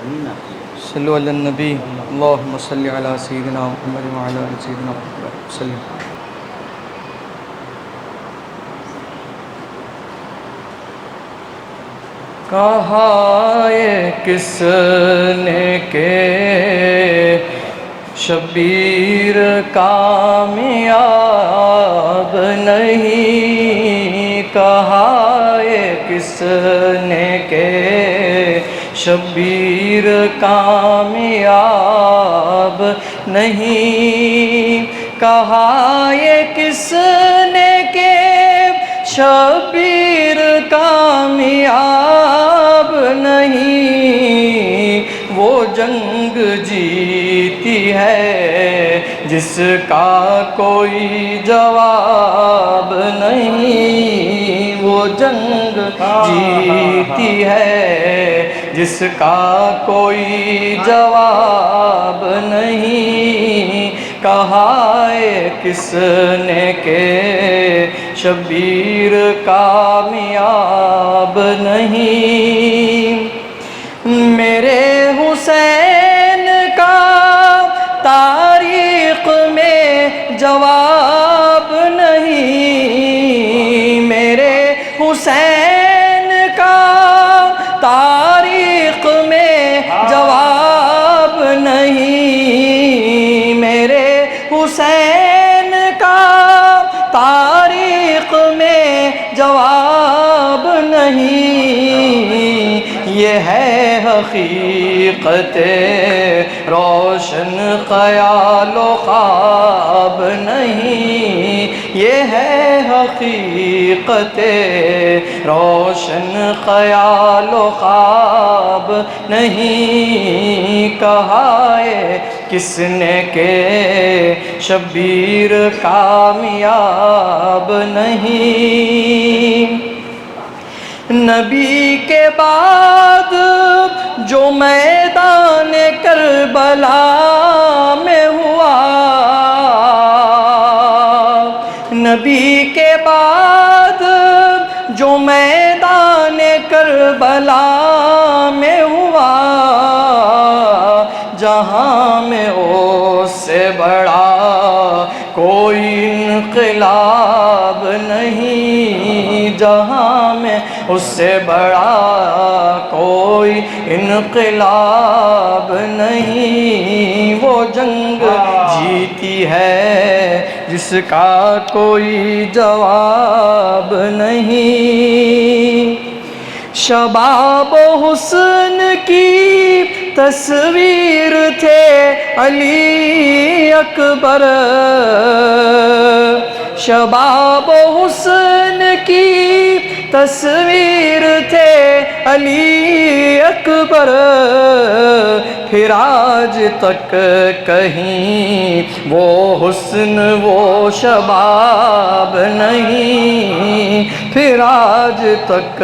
صلو علی النبی اللہم صلی علی سیدنا محمد وعلی آل سیدنا محمد وسلم۔ کہا یہ کس نے کہ شبیر کامیاب نہیں، کہا یہ کس نے کہ شبیر کامیاب نہیں، کہا یہ کس نے کہ شبیر کامیاب نہیں، وہ جنگ جیتی ہے جس کا کوئی جواب نہیں، وہ جنگ جیتی ہے جس کا کوئی جواب نہیں، کہا ہے کس نے کہ شبیر کامیاب نہیں۔ میرے حسین کا تاریخ میں جواب نہیں، میرے حسین کا تاریخ میں جواب نہیں، میرے حسین کا تاریخ میں جواب نہیں، یہ ہے حقیقت روشن خیال و خواب نہیں، یہ ہے حقیقت روشن خیال و خواب نہیں، کہا ہے کس نے کہ شبیر کامیاب نہیں۔ نبی کے بعد جو میدان کربلا میں ہوا، نبی کے بعد جو میدان کربلا میں ہوا، جہاں میں اس سے بڑا کوئی انقلاب نہیں، جہاں میں اس سے بڑا کوئی انقلاب نہیں، وہ جنگ جیتی ہے جس کا کوئی جواب نہیں۔ شباب و حسن کی تصویر تھے علی اکبر، شباب و حسن کی تصویر تھے علی اکبر، پھر آج تک کہیں وہ حسن وہ شباب نہیں، پھر آج تک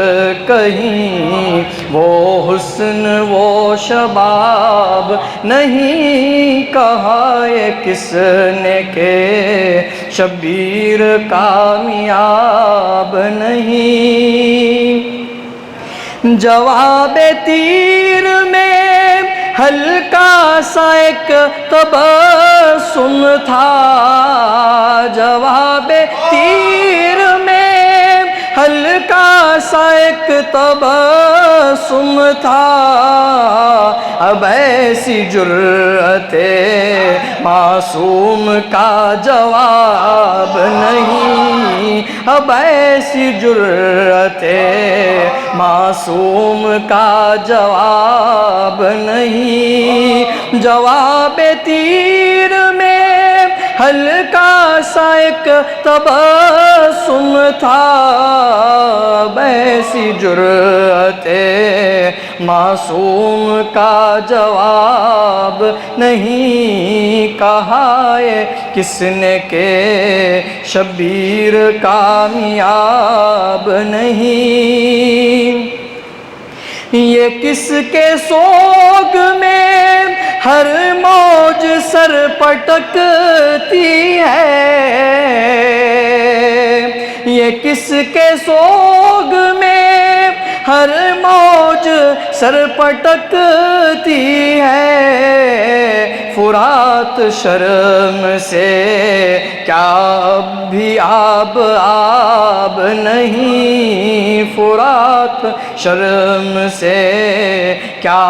کہیں وہ حسن وہ شباب نہیں، کہا یہ کس نے کہ شبیر کامیاب نہیں۔ جواب تیر میں ہلکا سا ایک تبسم تھا، جواب تیر میں ہلکا سا ایک تبسم تھا، اب ایسی جرأت معصوم کا جواب نہیں، اب ایسی جرأت معصوم کا جواب نہیں۔ جواب تیر میں ہلکا سا ایک تبسم تھا، اب ایسی جرأت معصوم کا جواب نہیں، کہا ہے کس نے کہ شبیر کامیاب نہیں۔ یہ کس کے سوگ میں ہر موج سر پٹکتی ہے، یہ کس کے سوگ میں ہر موج سر پٹکتی ہے، فرات شرم سے کیا اب بھی آب آب نہیں، فرات شرم سے کیا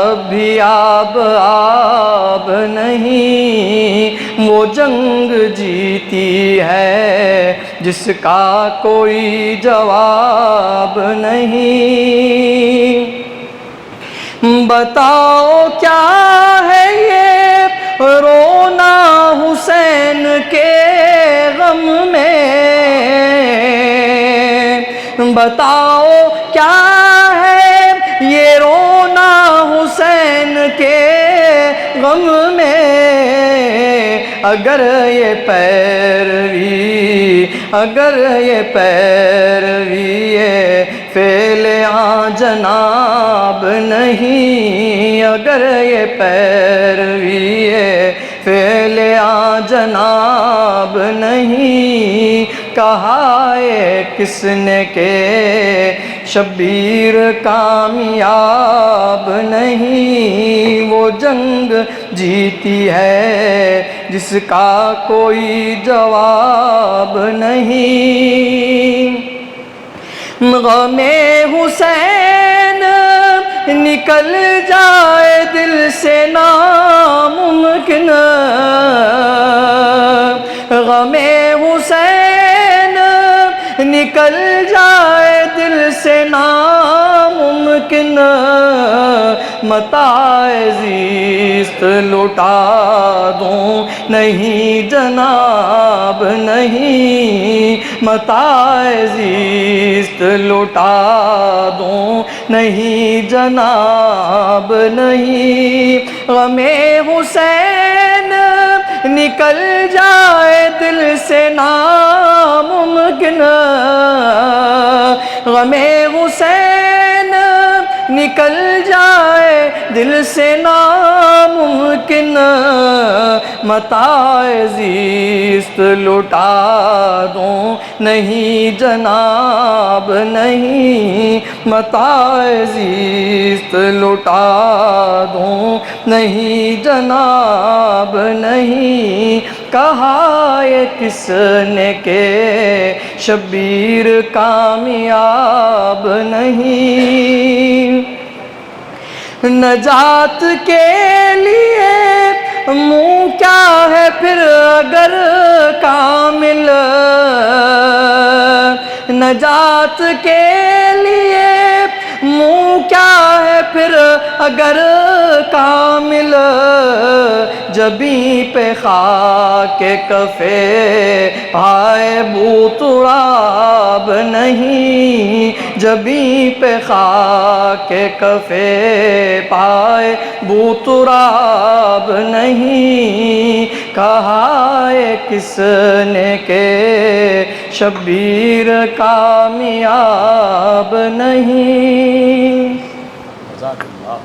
اب بھی آب آب نہیں، وہ جنگ جیتی ہے جس کا کوئی جواب نہیں۔ بتاؤ کیا ہے یہ رونا حسین کے غم میں، بتاؤ کیا ہے یہ رونا حسین کے غم میں، اگر یہ پیروی فعل جناب نہیں، اگر یہ پیروی فعل جناب نہیں، کہا ہے کس نے کہ شبیر کامیاب نہیں، وہ جنگ جیتی ہے جس کا کوئی جواب نہیں۔ غم حسین نکل جائے دل سے ناممکن، غم حسین نکل جائے دل سے ناممکن، متاع زیست لٹا دوں نہیں جناب نہیں، متاع زیست لٹا دوں نہیں جناب نہیں، غم حسین نکل جائے دل سے ناممکن، غم حسین نکل جائے دل سے ناممکن، متاع زیست لٹا دوں نہیں جناب نہیں، متاع زیست لٹا دوں نہیں جناب نہیں، کہا یہ کس نے کہ شبیر کامیاب نہیں۔ نجات کے لیے منہ کیا ہے پھر اگر کامل، نجات کے لیے منہ کیا ہے پھر اگر کامل، جبیں پہ خاک کفے پائے بو تراب نہیں، جبیں پہ خاک کفے پائے بو تراب نہیں، کہا ہے کس نے کہ شبیر کامیاب نہیں۔ جزاک اللہ۔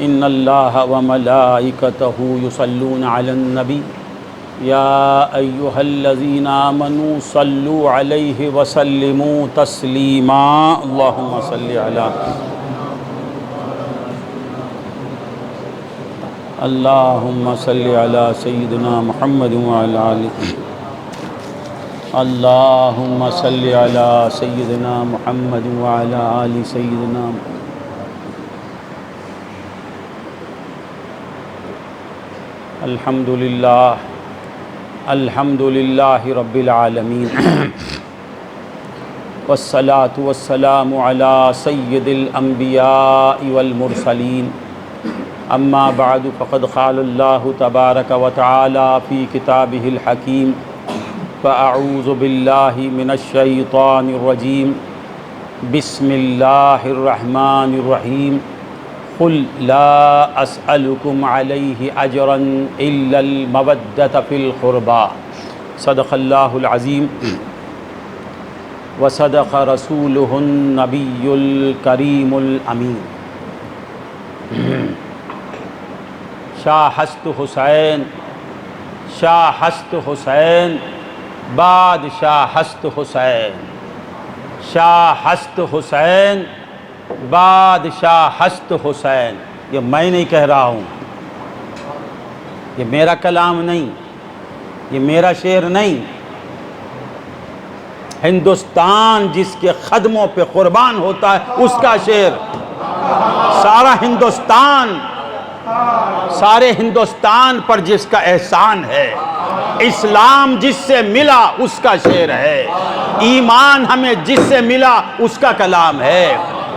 ان اللہ وملائکتہ یصلون علی النبی یا ایہا الذین آمنوا صلوا علیہ وسلموا تسلیما، اللہم صلی علی اللہم صلی علی سیدنا محمد وعلی آلہ، اللہم صلی علی سیدنا محمد وعلی آل سیدنا محمد۔ الحمدللہ رب العالمین، والصلاة والسلام علی سید الانبیاء والمرسلین، اما بعد فقد قال اللہ تبارک وتعالی فی کتابہ الحکیم، فاعوذ باللہ من الشیطان الرجیم، بسم اللہ الرحمن الرحیم، قل لا اسألكم علیہ اجرا الا المودۃ فی القربى، صدق اللہ العظیم۔ وصدق رسولہ النبی الکریم الامین۔ شاہ ہست حسین، شاہ ہست حسین، بادشاہ ہست حسین، شاہ ہست حسین، بادشاہ ہست حسین۔ یہ میں نہیں کہہ رہا ہوں، یہ میرا کلام نہیں، یہ میرا شعر نہیں، ہندوستان جس کے قدموں پہ قربان ہوتا ہے اس کا شعر۔ سارا ہندوستان، سارے ہندوستان پر جس کا احسان ہے، اسلام جس سے ملا اس کا شعر ہے، ایمان ہمیں جس سے ملا اس کا کلام ہے،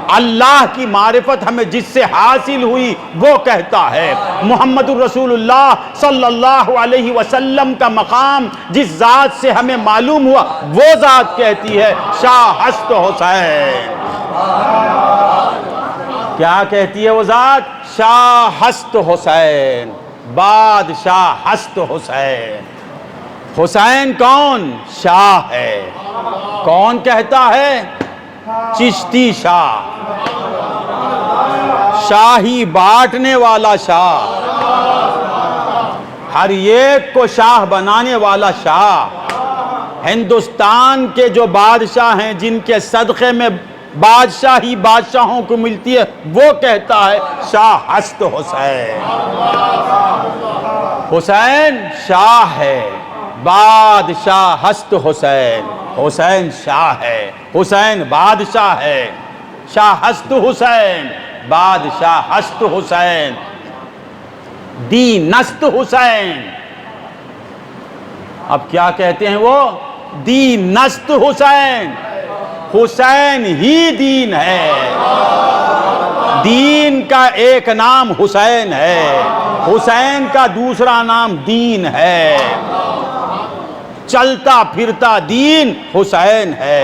اللہ کی معرفت ہمیں جس سے حاصل ہوئی وہ کہتا ہے، محمد الرسول اللہ صلی اللہ علیہ وسلم کا مقام جس ذات سے ہمیں معلوم ہوا وہ ذات کہتی ہے شاہ ہست حسین۔ کیا کہتی ہے وہ ذات؟ شاہ ہست حسین، بادشاہ ہست حسین۔ حسین کون؟ شاہ ہے۔ کون کہتا ہے؟ چشتی شاہ، شاہی بانٹنے والا شاہ، ہر ایک کو شاہ بنانے والا شاہ۔ ہندوستان کے جو بادشاہ ہیں جن کے صدقے میں بادشاہی بادشاہوں کو ملتی ہے وہ کہتا ہے شاہ ہست حسین۔ حسین شاہ ہے، بادشاہ ہست حسین۔ حسین شاہ ہے، حسین بادشاہ ہے، شاہ ہست حسین، بادشاہ ہست حسین، دینست حسین۔ اب کیا کہتے ہیں وہ؟ دینست حسین۔ حسین ہی دین ہے، دین کا ایک نام حسین ہے، حسین کا دوسرا نام دین ہے۔ چلتا پھرتا دین حسین ہے،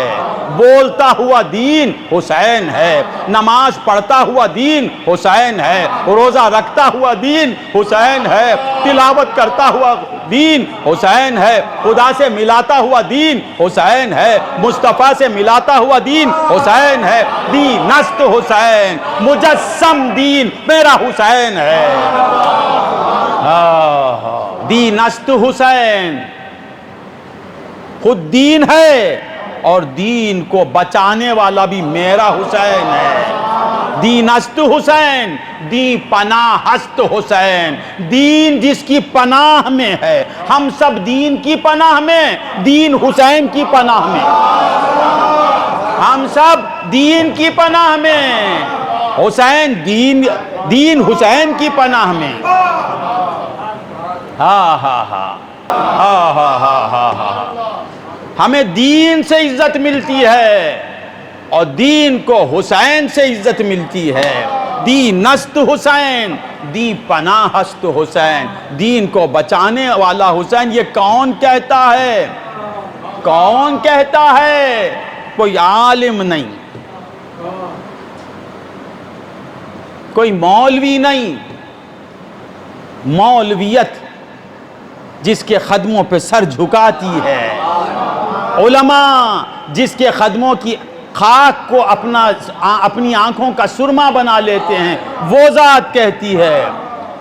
بولتا ہوا دین حسین ہے، نماز پڑھتا ہوا دین حسین ہے، روزہ رکھتا ہوا دین حسین ہے، تلاوت کرتا ہوا دین حسین ہے، خدا سے ملاتا ہوا دین حسین ہے، مصطفیٰ سے ملاتا ہوا دین حسین ہے۔ دینست حسین، مجسم دین میرا حسین ہے۔ دینست حسین، خود دین ہے اور دین کو بچانے والا بھی میرا حسین ہے۔ دینست حسین، دین پناہ ہست حسین، دین جس کی پناہ میں ہے، ہم سب دین کی پناہ میں، دین حسین کی پناہ میں، ہم سب دین کی پناہ میں، حسین دین حسین کی پناہ میں۔ ہمیں دین سے عزت ملتی ہے اور دین کو حسین سے عزت ملتی ہے۔ دینست حسین، دین پناہ ہست حسین، دین کو بچانے والا حسین۔ یہ کون کہتا ہے؟ کون کہتا ہے؟ کوئی عالم نہیں، کوئی مولوی نہیں، مولویت جس کے قدموں پہ سر جھکاتی ہے، علماء جس کے قدموں کی خاک کو اپنی آنکھوں کا سرما بنا لیتے ہیں، وہ ذات کہتی ہے۔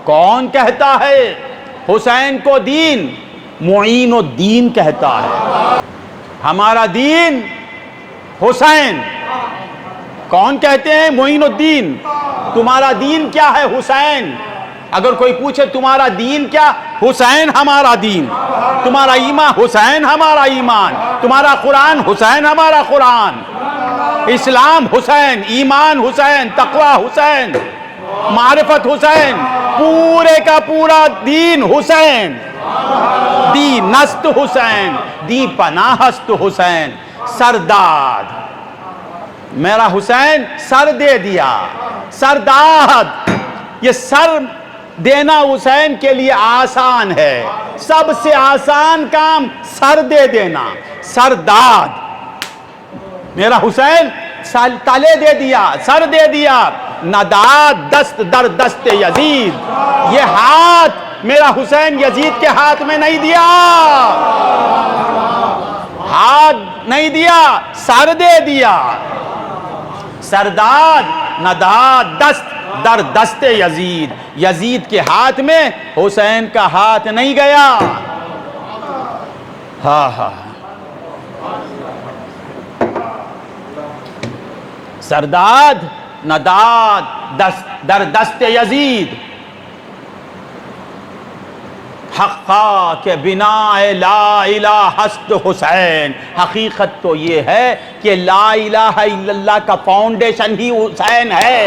کون کہتا ہے حسین کو دین؟ معین الدین کہتا ہے، ہمارا دین حسین۔ کون کہتے ہیں؟ معین الدین۔ تمہارا دین کیا ہے؟ حسین۔ اگر کوئی پوچھے تمہارا دین کیا؟ حسین ہمارا دین۔ تمہارا ایمان؟ حسین ہمارا ایمان۔ تمہارا قرآن؟ حسین ہمارا قرآن۔ اسلام حسین، ایمان حسین، تقوی حسین، معرفت حسین، پورے کا پورا دین حسین۔ دینست حسین، دی پناہست حسین، سرداد میرا حسین سر دے دیا۔ سرداد، یہ سر دینا حسین کے لیے آسان ہے، سب سے آسان کام سر دے دینا۔ سرداد میرا حسین تلے دے دیا، سر دے دیا۔ نداد دست در دست یزید، یہ ہاتھ میرا حسین یزید کے ہاتھ میں نہیں دیا، ہاتھ نہیں دیا، سر دے دیا۔ سرداد نداد دست در دست یزید، یزید کے ہاتھ میں حسین کا ہاتھ نہیں گیا۔ ہاں ہاں، سرداد نداد دست در دست یزید، حقا کہ بنا لا الہ ہست حسین۔ حقیقت تو یہ ہے کہ لا الہ الا اللہ کا فاؤنڈیشن ہی حسین ہے۔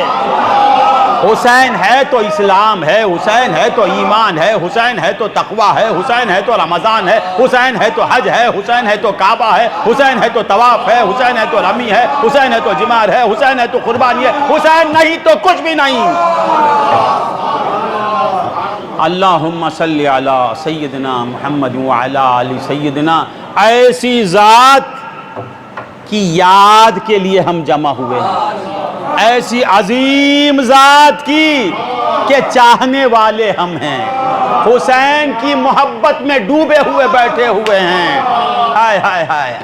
حسین ہے تو اسلام ہے، حسین ہے تو ایمان ہے، حسین ہے تو تقوی ہے، حسین ہے تو رمضان ہے، حسین ہے تو حج ہے، حسین ہے تو کعبہ ہے، حسین ہے تو طواف ہے، حسین ہے تو رمی ہے، حسین ہے تو جمار ہے، حسین ہے تو قربانی ہے، حسین نہیں تو کچھ بھی نہیں۔ اللہم صلی علی سیدنا محمد وعلی آل سیدنا۔ ایسی ذات کی یاد کے لیے ہم جمع ہوئے ہیں، ایسی عظیم ذات کی کہ چاہنے والے ہم ہیں، حسین کی محبت میں ڈوبے ہوئے بیٹھے ہوئے ہیں۔ ہائے ہائے ہائے،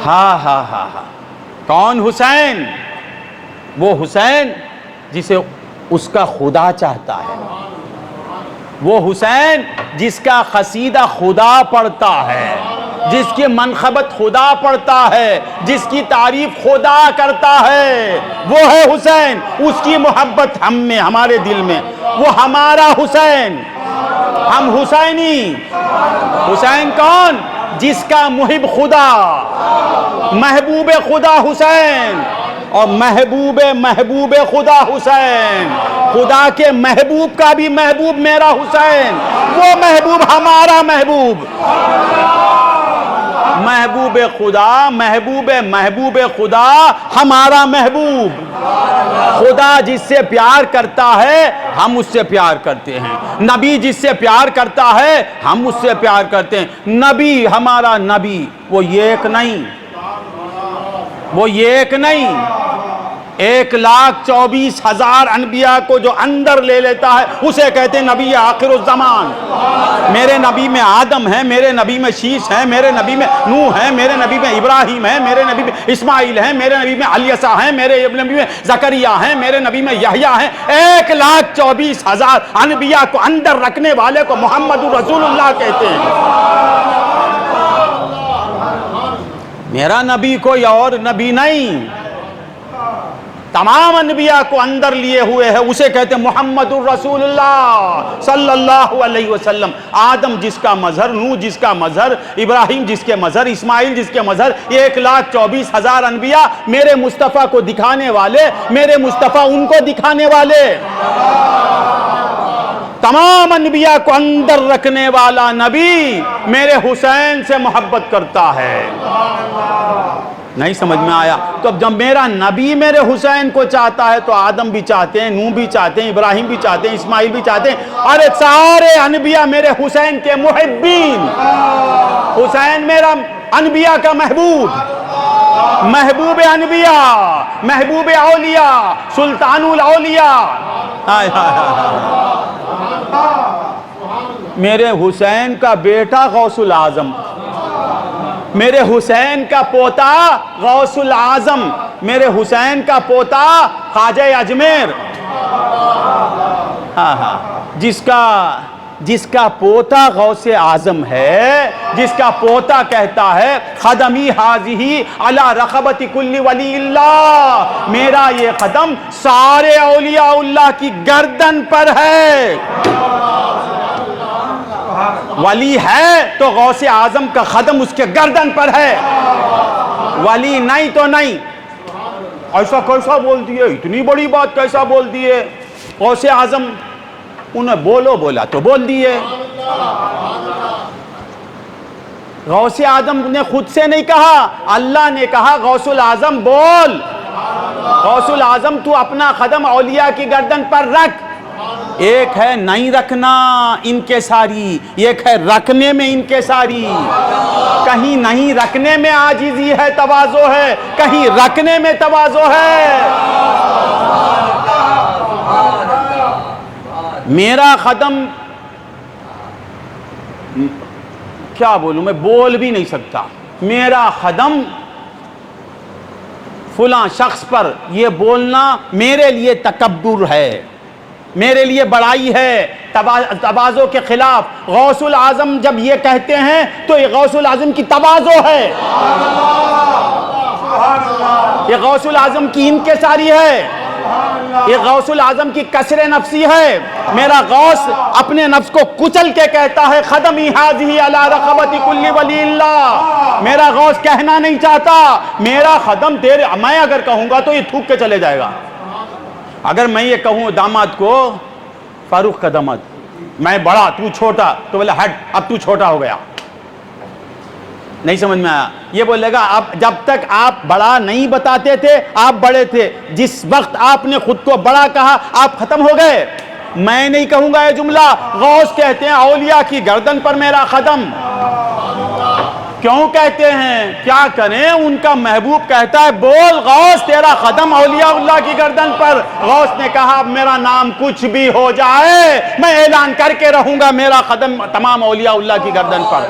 ہاں ہاں ہاں ہاں۔ کون حسین؟ وہ حسین جسے اس کا خدا چاہتا ہے، وہ حسین جس کا قصیدہ خدا پڑھتا ہے، جس کی منقبت خدا پڑھتا ہے، جس کی تعریف خدا کرتا ہے، وہ ہے حسین۔ اس کی محبت ہم میں، ہمارے دل میں، وہ ہمارا حسین، ہم حسینی۔ حسین کون؟ جس کا محب خدا، محبوب خدا حسین، اور محبوب خدا حسین، خدا کے محبوب کا بھی محبوب میرا حسین، وہ محبوب ہمارا محبوب، محبوب خدا، محبوب خدا ہمارا محبوب۔ خدا جس سے پیار کرتا ہے ہم اس سے پیار کرتے ہیں، نبی جس سے پیار کرتا ہے ہم اس سے پیار کرتے ہیں۔ نبی، ہمارا نبی، وہ ایک نہیں، وہ ایک نہیں، 1,24,000 انبیاء کو جو اندر لے لیتا ہے اسے کہتے ہیں نبی آخر الزمان۔ میرے نبی میں آدم ہے، میرے نبی میں شیش ہے، میرے نبی میں نوح ہے، میرے نبی میں ابراہیم ہے، میرے نبی میں اسماعیل ہے، میرے نبی میں الیسع ہے، میرے نبی میں زکریا ہے، میرے نبی میں یحییٰ ہے۔ 1,24,000 انبیاء کو اندر رکھنے والے کو محمد رسول اللہ کہتے ہیں۔ میرا نبی کوئی اور نبی نہیں، تمام انبیاء کو اندر لیے ہوئے ہے، اسے کہتے ہیں محمد الرسول اللہ صلی اللہ علیہ وسلم۔ آدم جس کا مظہر، نوح جس کا مظہر، ابراہیم جس کے مظہر، اسماعیل جس کے مظہر، 1,24,000 انبیاء میرے مصطفیٰ کو دکھانے والے، میرے مصطفیٰ ان کو دکھانے والے، تمام انبیاء کو اندر رکھنے والا نبی میرے حسین سے محبت کرتا ہے۔ نہیں سمجھ میں آیا؟ تو اب جب میرا نبی میرے حسین کو چاہتا ہے تو آدم بھی چاہتے ہیں، نوح بھی چاہتے ہیں، ابراہیم بھی چاہتے ہیں، اسماعیل بھی چاہتے ہیں، اور سارے انبیاء میرے حسین کے محبین۔ حسین میرا انبیاء کا محبوب، محبوب انبیاء، محبوب اولیاء، سلطان الاولیاء۔ میرے حسین کا بیٹا غوث العظم، میرے حسین کا پوتا غوث العظم، میرے حسین کا پوتا خواجہ اجمیر، جس کا پوتا غوث اعظم ہے، جس کا پوتا کہتا ہے قدمی حاضی علی رقبت کل ولی اللہ، میرا یہ قدم سارے اولیاء اللہ کی گردن پر ہے۔ ولی ہے تو غوث اعظم کا قدم اس کے گردن پر ہے، ولی نہیں تو نہیں۔ ایسا کیسا بول دیے، اتنی بڑی بات کیسا بول دیے؟ غوث اعظم انہیں بولا تو بول دیے۔ غوث اعظم نے خود سے نہیں کہا، اللہ نے کہا غوث العظم بول، غوث العظم تو اپنا قدم اولیاء کی گردن پر رکھ۔ ایک ہے نہیں رکھنا انکساری، ایک ہے رکھنے میں انکساری۔ کہیں نہیں رکھنے میں عاجزی ہے، تواضع ہے، کہیں رکھنے میں تواضع ہے۔ میرا قدم، کیا بولوں میں، بول بھی نہیں سکتا، میرا خدم فلاں شخص پر یہ بولنا میرے لیے تکبر ہے، میرے لیے بڑائی ہے، تواضع کے خلاف۔ غوث العظم جب یہ کہتے ہیں تو یہ غوث العظم کی تواضع ہے، یہ غوث العظم کی انکساری ہے، یہ غوث العظم کی کسر نفسی ہے۔ میرا غوث اپنے نفس کو کچل کے کہتا ہے خدمی ھذہ علی رقبۃ کل ولی اللہ۔ میرا غوث کہنا نہیں چاہتا میرا خدم تیرے، میں اگر کہوں گا تو یہ تھوک کے چلے جائے گا۔ اگر میں یہ کہوں داماد کو فاروق کا داماد میں بڑا تو چھوٹا، تو بولے ہٹ اب تو چھوٹا ہو گیا، نہیں سمجھ میں آیا۔ یہ بولے گا اب جب تک آپ بڑا نہیں بتاتے تھے آپ بڑے تھے، جس وقت آپ نے خود کو بڑا کہا آپ ختم ہو گئے۔ میں نہیں کہوں گا یہ جملہ، غوث کہتے ہیں اولیاء کی گردن پر میرا قدم۔ کیوں کہتے ہیں؟ کیا کریں، ان کا محبوب کہتا ہے بول غوث تیرا قدم اولیاء اللہ کی گردن پر۔ غوث نے کہا اب میرا نام کچھ بھی ہو جائے میں اعلان کر کے رہوں گا میرا قدم تمام اولیاء اللہ کی گردن پر۔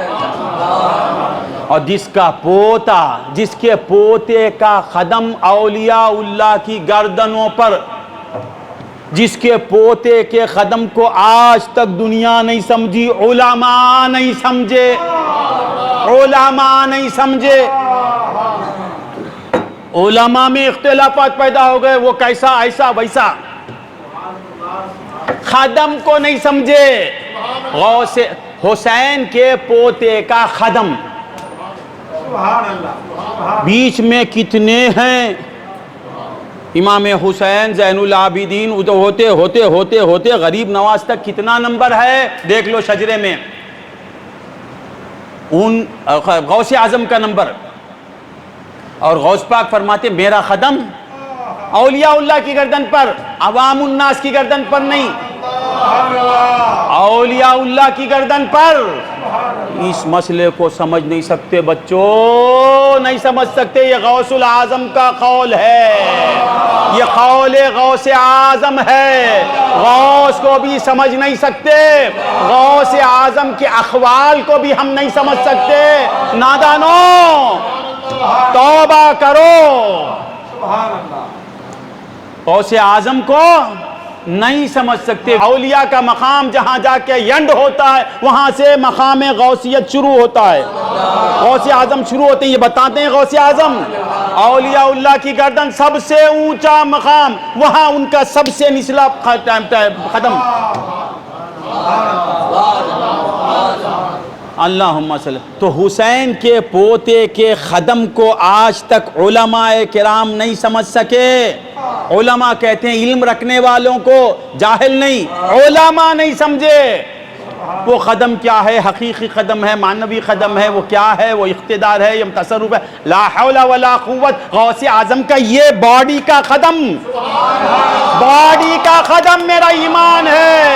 اور جس کا پوتا، جس کے پوتے کا قدم اولیاء اللہ کی گردنوں پر، جس کے پوتے کے قدم کو آج تک دنیا نہیں سمجھی، علماء نہیں سمجھے، علماء نہیں سمجھے، علماء میں اختلافات پیدا ہو گئے، وہ کیسا ایسا ویسا، قدم کو نہیں سمجھے۔ غوث حسین کے پوتے کا قدم، بیچ میں کتنے ہیں؟ امام حسین زین العابدین ہوتے ہوتے ہوتے ہوتے غریب نواز تک کتنا نمبر ہے دیکھ لو شجرے میں، ان غوث اعظم کا نمبر۔ اور غوث پاک فرماتے میرا قدم اولیاء اللہ کی گردن پر، عوام الناس کی گردن پر نہیں، اولیاء اللہ کی گردن پر۔ اس مسئلے کو سمجھ نہیں سکتے بچوں، نہیں سمجھ سکتے۔ یہ غوث العظم کا قول ہے، یہ قول غوث اعظم ہے، غوث کو بھی سمجھ نہیں سکتے، غوث اعظم کے اقوال کو بھی ہم نہیں سمجھ سکتے۔ نادانوں توبہ کرو، غوث اعظم کو نہیں سمجھ سکتے۔ اولیاء کا مقام جہاں جا کے ینڈ ہوتا ہے وہاں سے مقام غوثیت شروع ہوتا ہے، غوث اعظم شروع ہوتے ہیں۔ یہ بتاتے ہیں غوث اعظم اولیاء اللہ کی گردن سب سے اونچا مقام، وہاں ان کا سب سے نچلا قدم۔ اللہم صلی۔ تو حسین کے پوتے کے قدم کو آج تک علماء کرام نہیں سمجھ سکے۔ علماء کہتے ہیں علم رکھنے والوں کو، جاہل نہیں، علماء نہیں سمجھے وہ قدم کیا ہے، حقیقی قدم ہے، معنوی قدم ہے، وہ کیا ہے، وہ اقتدار ہے، یہ تصرف ہے۔ لا حول ولا قوت۔ غوث اعظم کا یہ باڈی کا قدم، باڈی کا قدم میرا ایمان ہے۔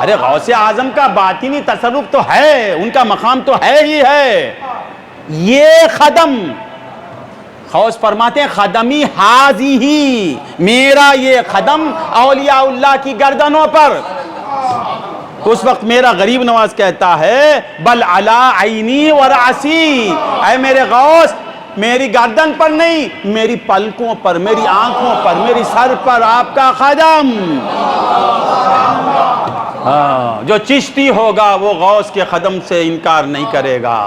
ارے غوث اعظم کا باطنی تصرف تو ہے، ان کا مقام تو ہے ہی ہے۔ یہ قدم غوث فرماتے ہیں قدمی ھذہ، میرا یہ قدم اولیاء اللہ کی گردنوں پر۔ اس وقت میرا غریب نواز کہتا ہے بل علی عینی و رأسی، اے میرے غوث میری گردن پر نہیں، میری پلکوں پر، میری آنکھوں پر، میری سر پر آپ کا قدم۔ جو چشتی ہوگا وہ غوث کے قدم سے انکار نہیں کرے گا۔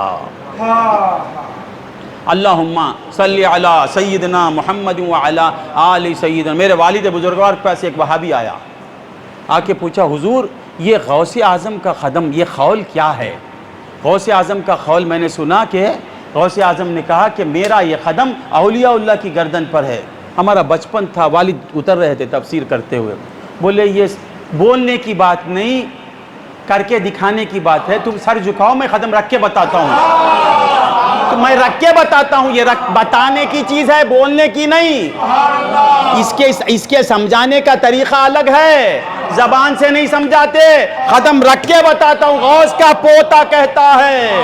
اللہم صلی علی سیدنا محمد وعلی آل سیدنا۔ میرے والد بزرگوار کے پاس ایک وہابی آیا، آ کے پوچھا حضور یہ غوث اعظم کا قدم، یہ قول کیا ہے؟ غوث اعظم کا قول میں نے سنا کہ غوث اعظم نے کہا کہ میرا یہ قدم اولیاء اللہ کی گردن پر ہے۔ ہمارا بچپن تھا، والد اتر رہے تھے تفسیر کرتے ہوئے، بولے یہ بولنے کی بات نہیں، کر کے دکھانے کی بات ہے۔ تم سر جھکاؤ، میں قدم رکھ کے بتاتا ہوں، تو میں رکھ کے بتاتا ہوں۔ یہ بتانے کی چیز ہے، بولنے کی نہیں۔ اس کے سمجھانے کا طریقہ الگ ہے، زبان سے نہیں سمجھاتے، قدم رکھ کے بتاتا ہوں۔ غوث کا پوتا کہتا ہے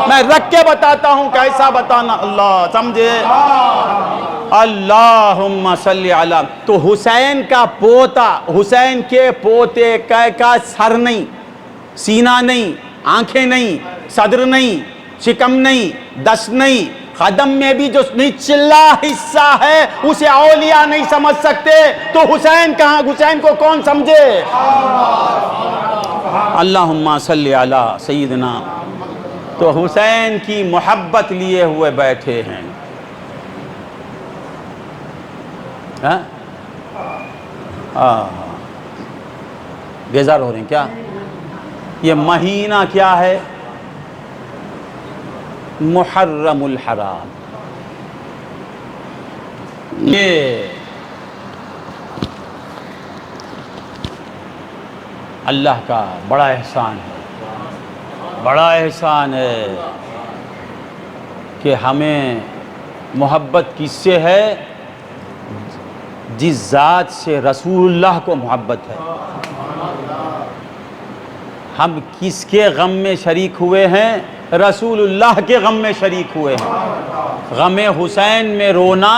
میں رکھ کے بتاتا ہوں، کیسا بتانا؟ اللہ سمجھے؟ اللہم صلی علی۔ تو حسین کا پوتا، حسین کے پوتے کا سر نہیں، سینہ نہیں، آنکھیں نہیں، صدر نہیں، شکم نہیں، دست نہیں، قدم میں بھی جو نچلا حصہ ہے اسے اولیاء نہیں سمجھ سکتے تو حسین کہاں، حسین کو کون سمجھے؟ اللہم صلی علی سیدنا۔ تو حسین کی محبت لیے ہوئے بیٹھے ہیں۔ بیزار ہو رہے ہیں کیا؟ یہ مہینہ کیا ہے؟ محرم الحرام۔ یہ اللہ کا بڑا احسان ہے، بڑا احسان ہے کہ ہمیں محبت کس سے ہے؟ جس ذات سے رسول اللہ کو محبت ہے۔ ہم کس کے غم میں شریک ہوئے ہیں؟ رسول اللہ کے غم میں شریک ہوئے ہیں۔ غم حسین میں رونا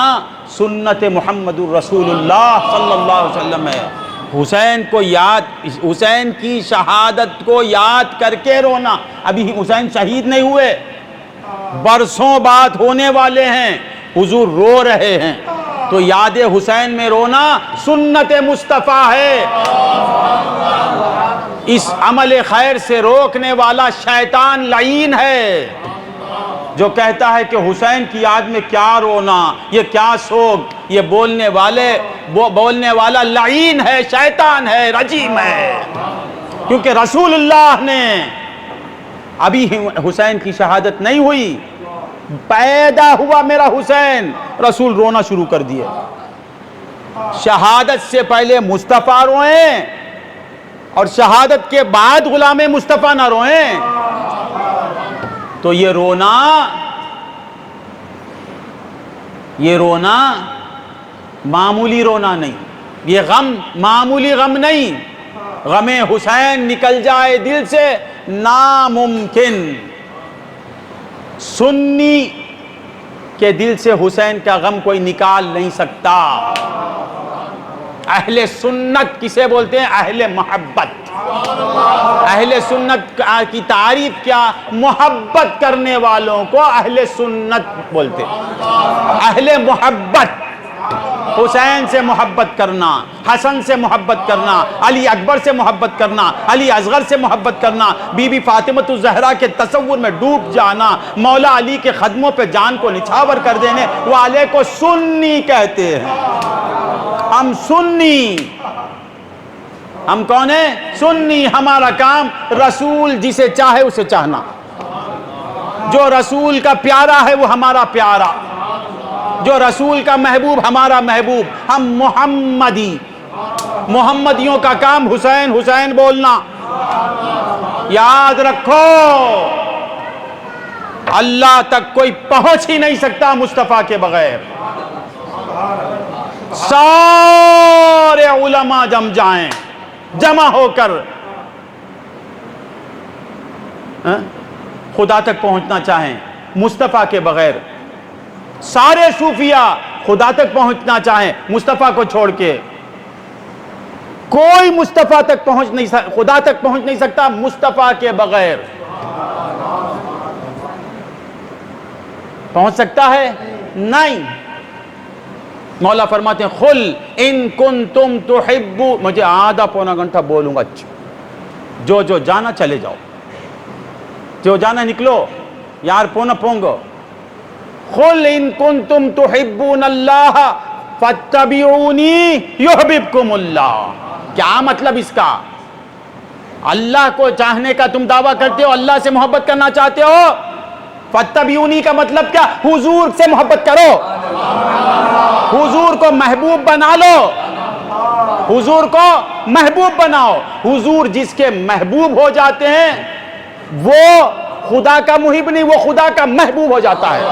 سنت محمد الرسول اللہ صلی اللہ علیہ وسلم ہے۔ حسین کو یاد، حسین کی شہادت کو یاد کر کے رونا۔ ابھی حسین شہید نہیں ہوئے، برسوں بعد ہونے والے ہیں، حضور رو رہے ہیں، تو یاد حسین میں رونا سنت مصطفیٰ ہے۔ اس عمل خیر سے روکنے والا شیطان لعین ہے، جو کہتا ہے کہ حسین کی یاد میں کیا رونا، یہ کیا سوگ، یہ بولنے والا لعین ہے، شیطان ہے، رجیم ہے۔ کیونکہ رسول اللہ نے، ابھی حسین کی شہادت نہیں ہوئی، پیدا ہوا میرا حسین، رسول رونا شروع کر دیے۔ شہادت سے پہلے مصطفیٰ روئیں اور شہادت کے بعد غلام مصطفیٰ نہ روئیں، تو یہ رونا معمولی رونا نہیں، یہ غم معمولی غم نہیں۔ غم حسین نکل جائے دل سے ناممکن۔ سنی کے دل سے حسین کا غم کوئی نکال نہیں سکتا۔ اہل سنت کسے بولتے ہیں؟ اہل محبت۔ اہل سنت کی تعریف کیا؟ محبت کرنے والوں کو اہل سنت بولتے ہیں۔ اہل محبت، حسین سے محبت کرنا، حسن سے محبت کرنا، علی اکبر سے محبت کرنا، علی اصغر سے محبت کرنا، بی بی فاطمۃ الزہرا کے تصور میں ڈوب جانا، مولا علی کے قدموں پہ جان کو نچھاور کر دینے والے کو سنی کہتے ہیں۔ ہم سنی، ہم کون ہیں؟ سنی۔ ہمارا کام رسول جسے چاہے اسے چاہنا، جو رسول کا پیارا ہے وہ ہمارا پیارا، جو رسول کا محبوب ہمارا محبوب۔ ہم محمدی، محمدیوں کا کام حسین حسین بولنا۔ یاد رکھو، اللہ تک کوئی پہنچ ہی نہیں سکتا مصطفیٰ کے بغیر۔ سارے علماء جمع ہو کر خدا تک پہنچنا چاہیں مصطفیٰ کے بغیر، سارے صوفیہ خدا تک پہنچنا چاہیں مصطفیٰ کو چھوڑ کے، کوئی مصطفیٰ تک خدا تک پہنچ نہیں سکتا مصطفیٰ کے بغیر۔ پہنچ سکتا ہے؟ نہیں۔ مولا فرماتے ہیں قل ان کنتم تحبون، مجھے آدھا پونا گھنٹہ بولوں گا، جو جانا چلے جاؤ، جو جانا نکلو یار، پونا پونگو۔ قل ان کنتم تحبون اللہ فاتبعونی یحببکم اللہ۔ کیا مطلب اس کا؟ اللہ کو چاہنے کا تم دعویٰ کرتے ہو، اللہ سے محبت کرنا چاہتے ہو، فاتبعونی کا مطلب کیا؟ حضور سے محبت کرو، حضور کو محبوب بنا لو، حضور کو محبوب بناؤ۔ حضور جس کے محبوب ہو جاتے ہیں وہ خدا کا محب نہیں، وہ خدا کا محبوب ہو جاتا ہے۔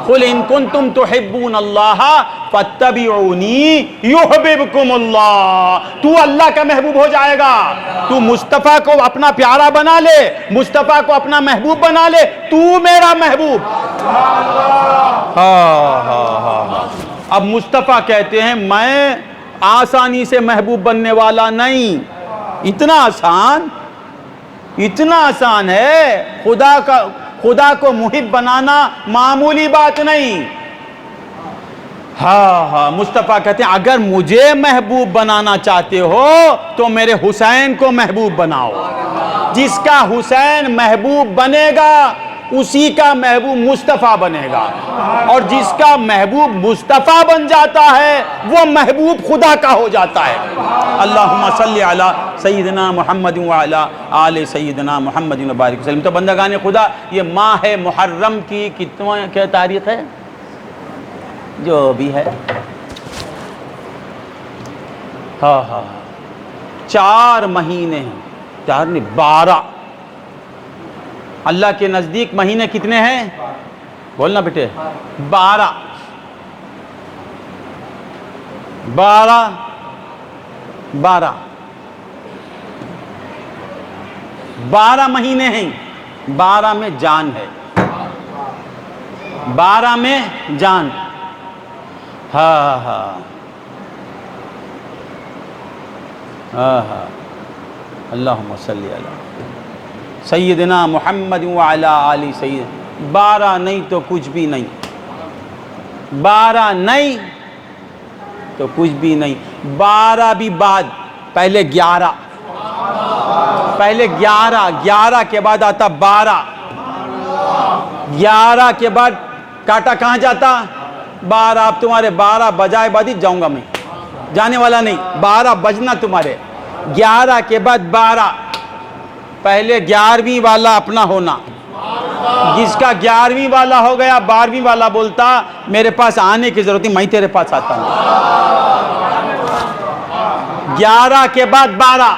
قل ان کنتم تحبون اللہ فاتبعونی یحببکم اللہ۔ تو اللہ کا محبوب ہو جائے گا، تو مصطفیٰ کو اپنا پیارا بنا لے، مصطفیٰ کو اپنا محبوب بنا لے، تو میرا محبوب۔ اب مصطفیٰ کہتے ہیں میں آسانی سے محبوب بننے والا نہیں۔ اتنا آسان؟ اتنا آسان ہے. خدا کو محب بنانا معمولی بات نہیں. ہاں مصطفیٰ کہتے ہیں اگر مجھے محبوب بنانا چاہتے ہو تو میرے حسین کو محبوب بناؤ. جس کا حسین محبوب بنے گا اسی کا محبوب مصطفیٰ بنے گا, اور جس کا محبوب مصطفیٰ بن جاتا ہے وہ محبوب خدا کا ہو جاتا ہے. اللہم صلی علی سیدنا محمد وعلی آل سیدنا محمد وبارک وسلم. تو بندگان خدا, یہ ماہ محرم کی کیا تاریخ ہے جو بھی ہے؟ ہاں 4 مہینے ہیں, 4 نہیں 12. اللہ کے نزدیک مہینے کتنے ہیں؟ بولنا بیٹے. 12 مہینے ہیں. 12 میں جان ہے, 12 میں جان. ہاں اللہم صلی علی سیدنا محمد وعلی آل سید. 12 نہیں تو کچھ بھی نہیں, 12 نہیں تو کچھ بھی نہیں. 12 بھی بعد, پہلے 11, پہلے 11 کے بعد آتا 12, 11 کے بعد کاٹا کہاں جاتا؟ 12. اب تمہارے 12 بجائے بعد ہی جاؤں گا میں, جانے والا نہیں. 12 بجنا تمہارے. 11 کے بعد 12, پہلے 11ویں والا اپنا ہونا. جس کا 11ویں والا ہو گیا 12ویں والا بولتا میرے پاس آنے کی ضرورت نہیں, میں تیرے پاس آتا ہوں. 11 کے بعد 12,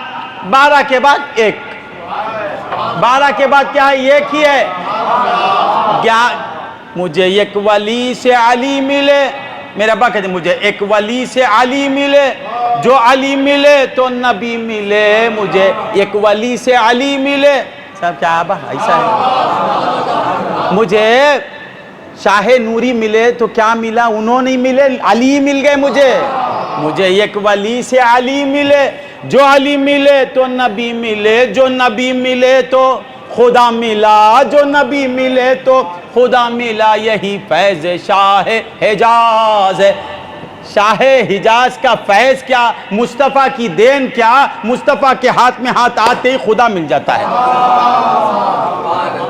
12 کے بعد 1, 12 کے بعد کیا ہے؟ ایک ہی ہے. مجھے ایک ولی سے علی ملے, میرے ابا کہتے ہیں مجھے ایک ولی سے علی ملے, جو علی ملے تو نبی ملے, مجھے ایک ولی سے علی ملے. صاحب کیا ابا ایسا ہے؟ مجھے شاہ نوری ملے تو کیا ملا؟ انہوں نہیں ملے, علی مل گئے مجھے. مجھے ایک ولی سے علی ملے, جو علی ملے تو نبی ملے, جو نبی ملے تو خدا ملا, جو نبی ملے تو خدا ملا. یہی فیض شاہ حجاز ہے. شاہ حجاز کا فیض کیا, مصطفیٰ کی دین کیا, مصطفیٰ کے ہاتھ میں ہاتھ آتے ہی خدا مل جاتا ہے.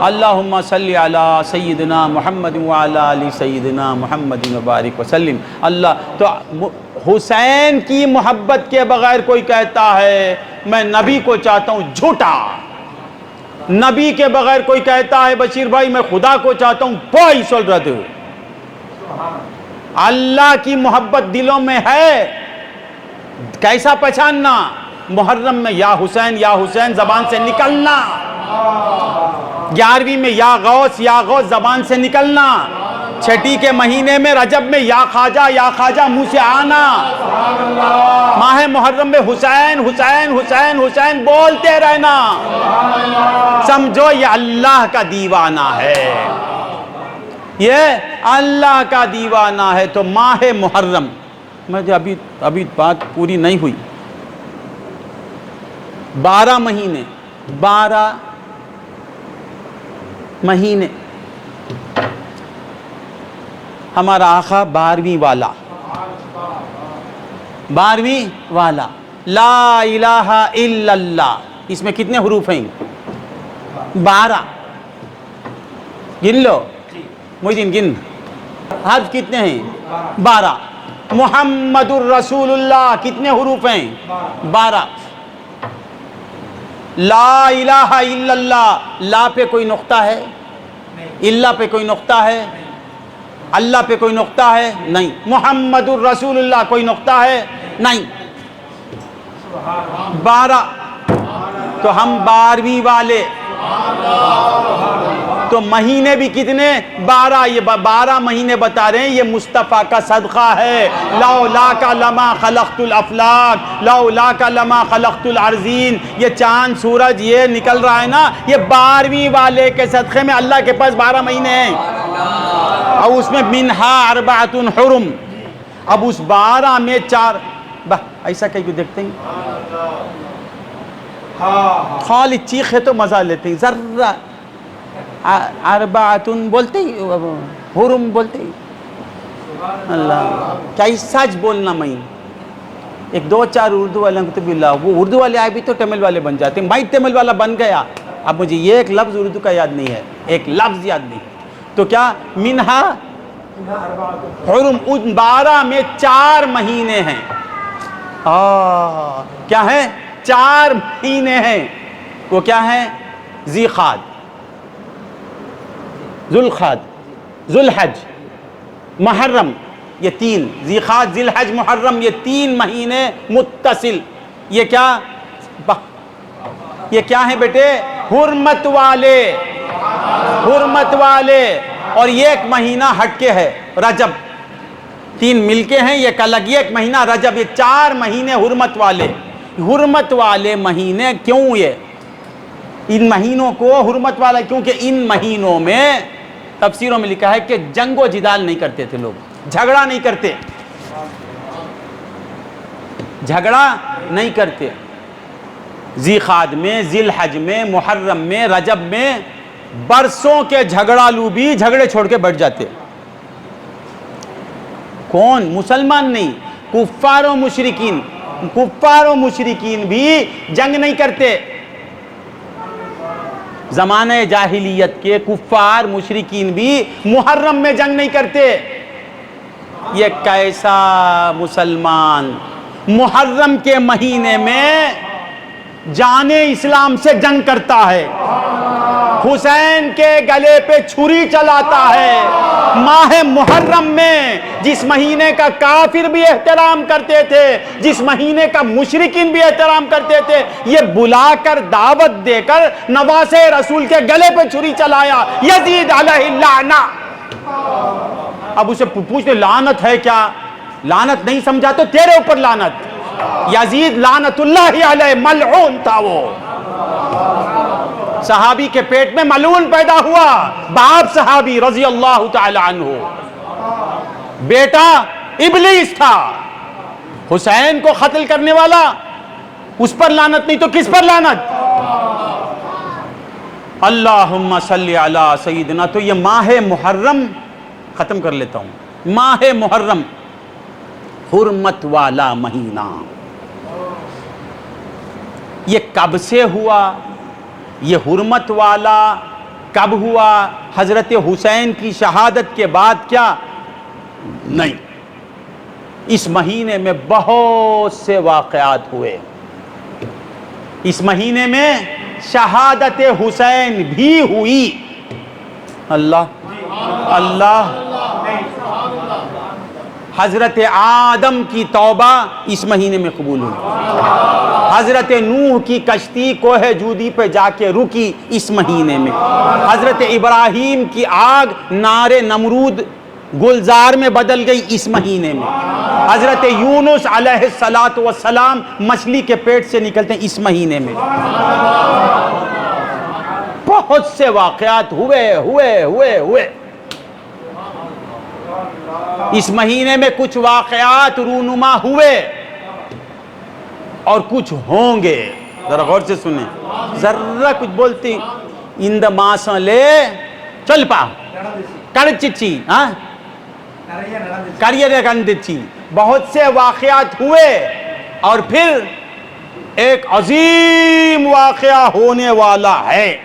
اللہم صلی علی سیدنا محمد وعلی آل سیدنا محمد وبارک وسلم. اللہ تو حسین کی محبت کے بغیر کوئی کہتا ہے میں نبی کو چاہتا ہوں, جھوٹا. نبی کے بغیر کوئی کہتا ہے بشیر بھائی میں خدا کو چاہتا ہوں, پوئی سولرد. اللہ کی محبت دلوں میں ہے. کیسا پہچاننا؟ محرم میں یا حسین زبان سے نکلنا, 11ویں میں یا غوث زبان سے نکلنا, 6 کے مہینے میں رجب میں یا خواجہ منہ سے آنا, ماہ محرم میں حسین بولتے رہنا. سمجھو یہ اللہ کا دیوانہ ہے, یہ اللہ کا دیوانہ ہے. تو ماہ محرم میں ابھی بات پوری نہیں ہوئی. 12 مہینے ہمارا آقا 12ویں والا لا الہ الا اللہ. اس میں کتنے حروف ہیں؟ 12. گن لو محدثین, گن حرف کتنے ہیں؟ 12. محمد الرسول اللہ کتنے حروف ہیں؟ 12. لا الہ الا اللہ, لا پہ کوئی نقطہ ہے؟ اللہ پہ کوئی نقطہ ہے؟ اللہ پہ کوئی نقطہ ہے؟ نہیں. محمد الرسول اللہ کوئی نقطہ ہے؟ نہیں. 12. تو ہم 12ویں والے. تو مہینے بھی کتنے؟ 12. یہ 12 مہینے بتا رہے ہیں یہ مصطفیٰ کا صدقہ ہے. لولاک لما خلقت الافلاک, لولاک لما خلقت الارضین. یہ چاند سورج یہ نکل رہا ہے نا, یہ 12ویں والے کے صدقے میں اللہ کے پاس 12 مہینے ہیں. اور اس میں منہا 4 حرم. اب اس 12 میں 4 ایسا کہیں کو دیکھتے ہیں خالی چیخے تو مزہ لیتے ہیں، ذرہ اربعتن بولتے ہی، حرم بولتے ہی، اللہ کیا ہی سچ بولنا میں ایک دو چار اردو والے کو تو باللہ، وہ اردو والے آئے بھی تو تمل والے بن جاتے ہیں، میں تمل والا بن گیا، اب مجھے یہ ایک لفظ اردو کا یاد نہیں ہے، ایک لفظ یاد نہیں ہے، تو کیا منہا حرم، ان 12 میں 4 مہینے ہیں، کیا ہے 4 مہینے ہیں، وہ کیا ہے ذیقعد، ذوالقعدہ، ذوالحج، محرم، یہ 3، ذیقعد، ذوالحج، محرم، یہ 3 مہینے متصل، یہ کیا ہیں بیٹے حرمت والے، حرمت والے، اور یہ ایک مہینہ ہٹ کے ہے رجب، 3 مل کے ہیں، یہ الگ، یہ ایک مہینہ رجب، یہ 4 مہینے حرمت والے، حرمت والے مہینے کیوں یہ ان مہینوں کو حرمت والا، کیونکہ ان مہینوں میں تفسیروں میں لکھا ہے کہ جنگ و جدال نہیں کرتے تھے لوگ، جھگڑا نہیں کرتے، جھگڑا نہیں کرتے، ذیقعد میں، ذوالحج میں، محرم میں، رجب میں برسوں کے جھگڑالو بھی جھگڑے چھوڑ کے بیٹھ جاتے، کون؟ مسلمان نہیں، کفار و مشرکین، کفار و مشرکین بھی جنگ نہیں کرتے، زمانہ جاہلیت کے کفار مشرکین بھی محرم میں جنگ نہیں کرتے، یہ کیسا مسلمان محرم کے مہینے میں جان اسلام سے جنگ کرتا ہے، حسین کے گلے پہ چھری چلاتا ہے، ماہ محرم میں جس مہینے کا کافر بھی احترام کرتے تھے، جس مہینے کا مشرکین بھی احترام کرتے تھے، یہ بلا کر دعوت دے کر نواسے رسول کے گلے پہ چھری چلایا، یزید علیہ اللعنہ۔ اب اسے پوچھتے لعنت ہے کیا؟ لعنت نہیں سمجھا تو تیرے اوپر لعنت، یزید لعنت اللہ علیہ ملعون تھا، وہ صحابی کے پیٹ میں ملعون پیدا ہوا، باپ صحابی رضی اللہ تعالی عنہ، بیٹا ابلیس تھا، حسین کو قتل کرنے والا، اس پر لعنت نہیں تو کس پر لعنت؟ اللہم صلی علی سیدنا۔ تو یہ ماہ محرم ختم کر لیتا ہوں، ماہ محرم حرمت والا مہینہ، یہ کب سے ہوا؟ یہ حرمت والا کب ہوا؟ حضرت حسین کی شہادت کے بعد کیا؟ نہیں، اس مہینے میں بہت سے واقعات ہوئے، اس مہینے میں شہادت حسین بھی ہوئی، اللہ اللہ، حضرت آدم کی توبہ اس مہینے میں قبول ہوئی، حضرت نوح کی کشتی کوہ جودی پہ جا کے رکی اس مہینے میں، حضرت ابراہیم کی آگ نار نمرود گلزار میں بدل گئی اس مہینے میں، حضرت یونس علیہ السلام مچھلی کے پیٹ سے نکلتے ہیں اس مہینے میں، بہت سے واقعات ہوئے اس مہینے میں، کچھ واقعات رونما ہوئے اور کچھ ہوں گے، ذرا غور سے سنیں، ذرا کچھ بولتی اند ماسن لے چل پا کڑچچی، ہاں کریے گندچی، بہت سے واقعات ہوئے، اور پھر ایک عظیم واقعہ ہونے والا ہے،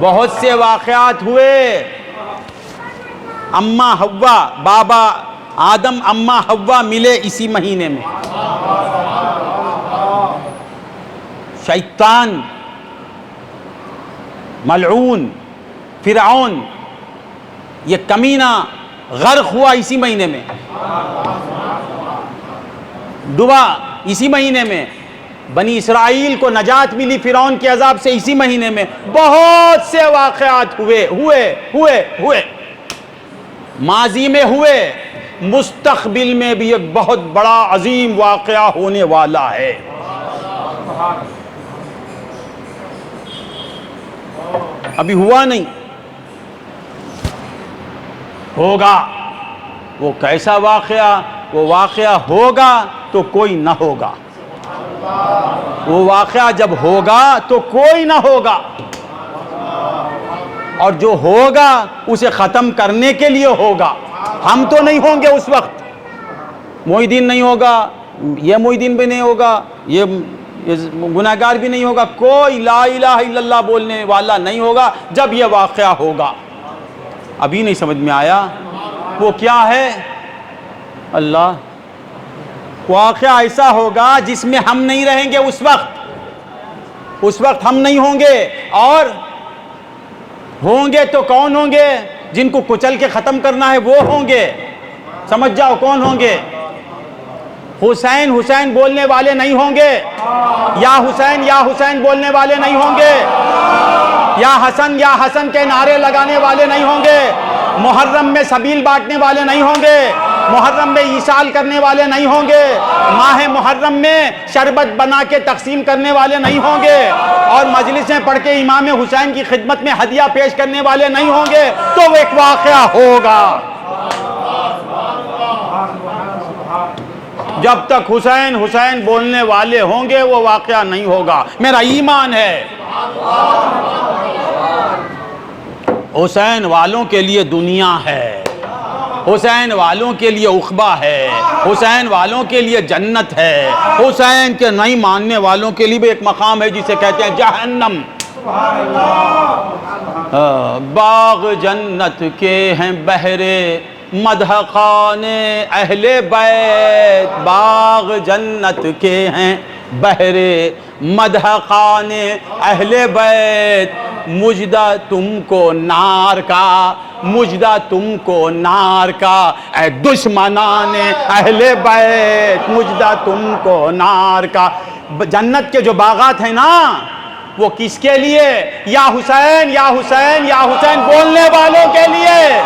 بہت سے واقعات ہوئے، اماں حوا، بابا آدم اماں حوا ملے اسی مہینے میں، شیطان ملعون فرعون یہ کمینہ غرق ہوا اسی مہینے میں، ڈوبا اسی مہینے میں، بنی اسرائیل کو نجات ملی فرعون کے عذاب سے اسی مہینے میں، بہت سے واقعات ہوئے، ماضی میں ہوئے، مستقبل میں بھی ایک بہت بڑا عظیم واقعہ ہونے والا ہے، ابھی ہوا نہیں، ہوگا، وہ کیسا واقعہ؟ وہ واقعہ ہوگا تو کوئی نہ ہوگا، وہ واقعہ جب ہوگا تو کوئی نہ ہوگا، اور جو ہوگا اسے ختم کرنے کے لیے ہوگا. ہم تو نہیں ہوں گے اس وقت. محی الدین نہیں ہوگا، یہ محی الدین بھی نہیں ہوگا، یہ گناہگار بھی نہیں ہوگا، کوئی لا الہ الا اللہ بولنے والا نہیں ہوگا جب یہ واقعہ ہوگا. ابھی نہیں سمجھ میں آیا وہ کیا ہے؟ اللہ، واقعہ ایسا ہوگا جس میں ہم نہیں رہیں گے اس وقت ہم نہیں ہوں گے، اور ہوں گے تو کون ہوں گے؟ جن کو کچل کے ختم کرنا ہے وہ ہوں گے. سمجھ جاؤ کون ہوں گے. حسین حسین بولنے والے نہیں ہوں گے، یا حسین بولنے والے نہیں ہوں گے، یا حسن کے نعرے لگانے والے نہیں ہوں گے، محرم میں سبیل بانٹنے والے نہیں ہوں گے، محرم میں ایصال کرنے والے نہیں ہوں گے، ماہ محرم میں شربت بنا کے تقسیم کرنے والے نہیں ہوں گے، اور مجلسیں پڑھ کے امام حسین کی خدمت میں ہدیہ پیش کرنے والے نہیں ہوں گے. تو وہ ایک واقعہ ہوگا. جب تک حسین حسین بولنے والے ہوں گے وہ واقعہ نہیں ہوگا. میرا ایمان ہے حسین والوں کے لیے دنیا ہے، حسین والوں کے لیے عقبہ ہے، حسین والوں کے لیے جنت ہے. حسین کے نہیں ماننے والوں کے لیے بھی ایک مقام ہے جسے کہتے ہیں جہنم. باغ جنت کے ہیں بہرے مدح خوان اہل بیت، باغ جنت کے ہیں بہرے مدح خوان اہل بیت. مجدہ تم کو نار کا، مجدہ تم کو نار کا اے دشمنان اہل بیت، مجدہ تم کو نار کا. جنت کے جو باغات ہیں نا وہ کس کے لیے؟ یا حسین یا حسین یا حسین بولنے والوں کے لیے.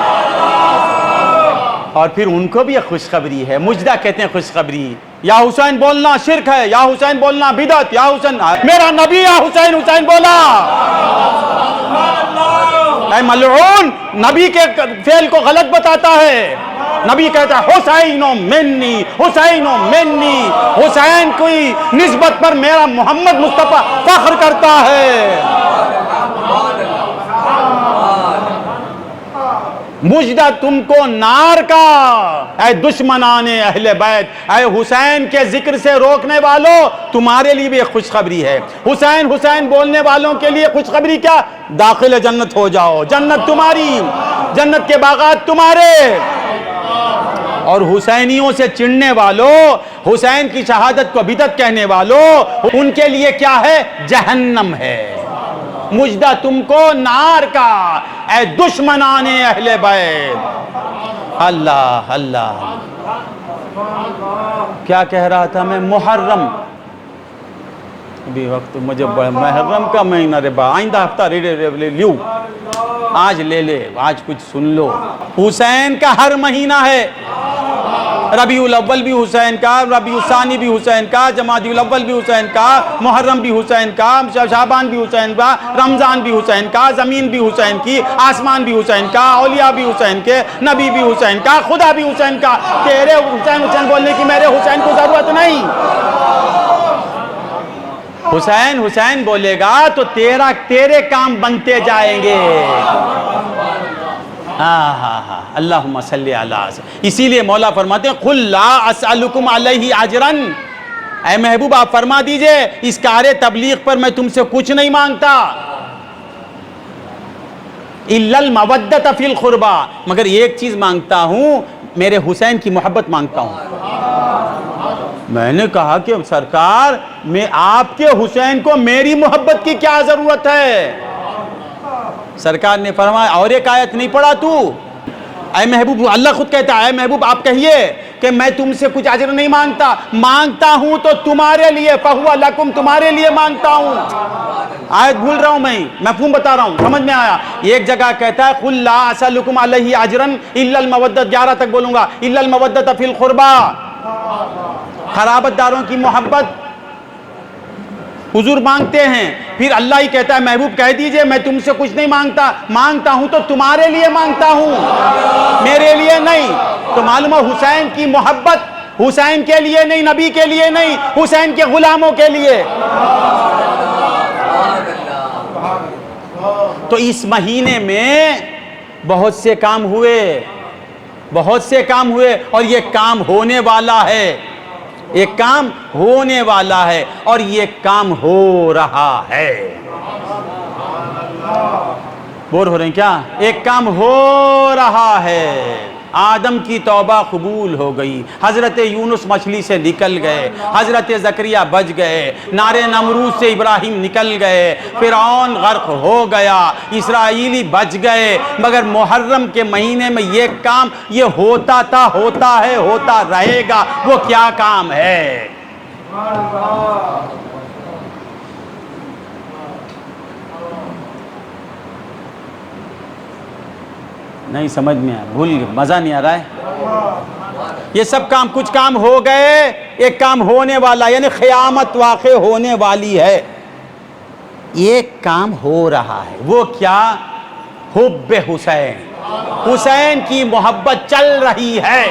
اور پھر ان کو بھی ایک خوشخبری ہے. مجدہ کہتے ہیں خوشخبری. یا حسین بولنا شرک ہے، یا حسین بولنا بدعت، یا حسین میرا نبی یا حسین حسین بولا. اے ملعون، نبی کے فعل کو غلط بتاتا ہے. نبی کہتا ہے حسین منی، حسین منی، حسین کی نسبت پر میرا محمد مصطفیٰ فخر کرتا ہے. مجدہ تم کو نار کا اے دشمنان اہل بیت. اے حسین کے ذکر سے روکنے والوں، تمہارے لیے بھی ایک خوشخبری ہے. حسین حسین بولنے والوں کے لیے خوشخبری کیا؟ داخل جنت ہو جاؤ، جنت تمہاری، جنت کے باغات تمہارے. اور حسینیوں سے چڑھنے والوں، حسین کی شہادت کو بدعت کہنے والوں، ان کے لیے کیا ہے؟ جہنم ہے. مجدہ تم کو نار کا اے دشمنان اہل بیت. اللہ اللہ، کیا کہہ رہا تھا میں؟ محرم ابھی وقت مجھے محرم کا مہینہ آئندہ ہفتہ لیو، آج لے لے، آج کچھ سن لو. حسین کا ہر مہینہ ہے. ربیع الاول بھی حسین کا، ربیع الثانی بھی حسین کا، جمادی الاول بھی حسین کا، محرم بھی حسین کا، شعبان بھی حسین کا، رمضان بھی حسین کا، زمین بھی حسین کی، آسمان بھی حسین کا، اولیاء بھی حسین کے، نبی بھی حسین کا، خدا بھی حسین کا. تیرے حسین حسین بولنے کی میرے حسین کو ضرورت نہیں. حسین حسین بولے گا تو تیرے کام بنتے جائیں گے. ہاں اللہم صلی علی. اسی لیے مولا فرماتے ہیں قل لا اسألکم علیہ اجرا. اے محبوب آپ فرما دیجئے اس کار تبلیغ پر میں تم سے کچھ نہیں مانگتا، الا المودۃ فی القربى، مگر ایک چیز مانگتا ہوں، میرے حسین کی محبت مانگتا ہوں. میں نے کہا کہ سرکار میں آپ کے حسین کو میری محبت کی کیا ضرورت ہے؟ سرکار نے فرمایا اور ایک آیت نہیں پڑھا تو؟ اے محبوب، اللہ خود کہتا ہے اے محبوب آپ کہیے کہ میں تم سے کچھ اجر نہیں مانگتا، مانگتا ہوں تو تمہارے لیے، فہو لکم، تمہارے لیے مانگتا ہوں. آیت بھول رہا ہوں میں، مفہوم بتا رہا ہوں، سمجھ میں آیا؟ ایک جگہ کہتا ہے قل لا اسألکم علیہ اجرا الا المودۃ، 11 تک بولوں گا، الا المودۃ فی القربى، قرابت داروں کی محبت حضور مانگتے ہیں. پھر اللہ ہی کہتا ہے محبوب کہہ دیجئے میں تم سے کچھ نہیں مانگتا، مانگتا ہوں تو تمہارے لیے مانگتا ہوں، میرے لیے نہیں. تو معلوم ہے حسین کی محبت حسین کے لیے نہیں، نبی کے لیے نہیں، حسین کے غلاموں کے لیے۔ تو اس مہینے میں بہت سے کام ہوئے، بہت سے کام ہوئے، اور یہ کام ہونے والا ہے، ایک کام ہونے والا ہے، اور یہ کام ہو رہا ہے۔ بور ہو رہے ہیں کیا؟ ایک کام ہو رہا ہے۔ آدم کی توبہ قبول ہو گئی، حضرت یونس مچھلی سے نکل گئے، حضرت زکریا بچ گئے، نار نمرود سے ابراہیم نکل گئے، فرعون غرق ہو گیا، اسرائیلی بچ گئے، مگر محرم کے مہینے میں یہ کام یہ ہوتا تھا، ہوتا ہے، ہوتا رہے گا۔ وہ کیا کام ہے؟ نہیں سمجھ میں آیا، بھول گئے، مزہ نہیں آ رہا ہے۔ یہ سب کام، کچھ کام ہو گئے، ایک کام ہونے والا، یعنی قیامت واقع ہونے والی ہے، ایک کام ہو رہا ہے۔ وہ کیا؟ حب حسین، حسین کی محبت چل رہی ہے،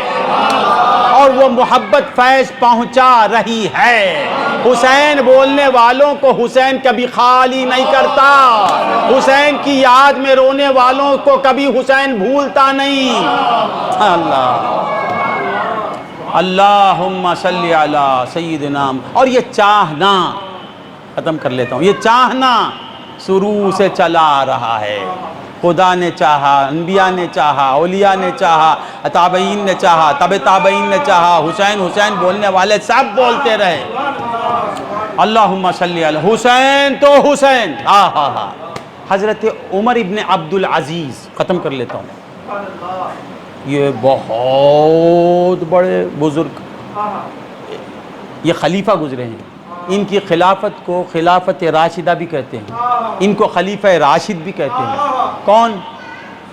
اور وہ محبت فیض پہنچا رہی ہے۔ حسین بولنے والوں کو حسین کبھی خالی نہیں کرتا، حسین کی یاد میں رونے والوں کو کبھی حسین بھولتا نہیں۔ اللہ اللہم صلی علی سیدنا۔ اور یہ چاہنا، ختم کر لیتا ہوں، یہ چاہنا شروع سے چلا آ رہا ہے۔ خدا نے چاہا، انبیاء نے چاہا، اولیاء نے چاہا، تابعین نے چاہا، تابعین نے چاہا، حسین حسین بولنے والے سب بولتے رہے۔ اللہم صلی علی حسین تو حسین۔ حضرت عمر ابن عبد العزیز، ختم کر لیتا ہوں، یہ بہت بڑے بزرگ، یہ خلیفہ گزرے ہیں، ان کی خلافت کو خلافت راشدہ بھی کہتے ہیں، ان کو خلیفہ راشد بھی کہتے ہیں۔ کون؟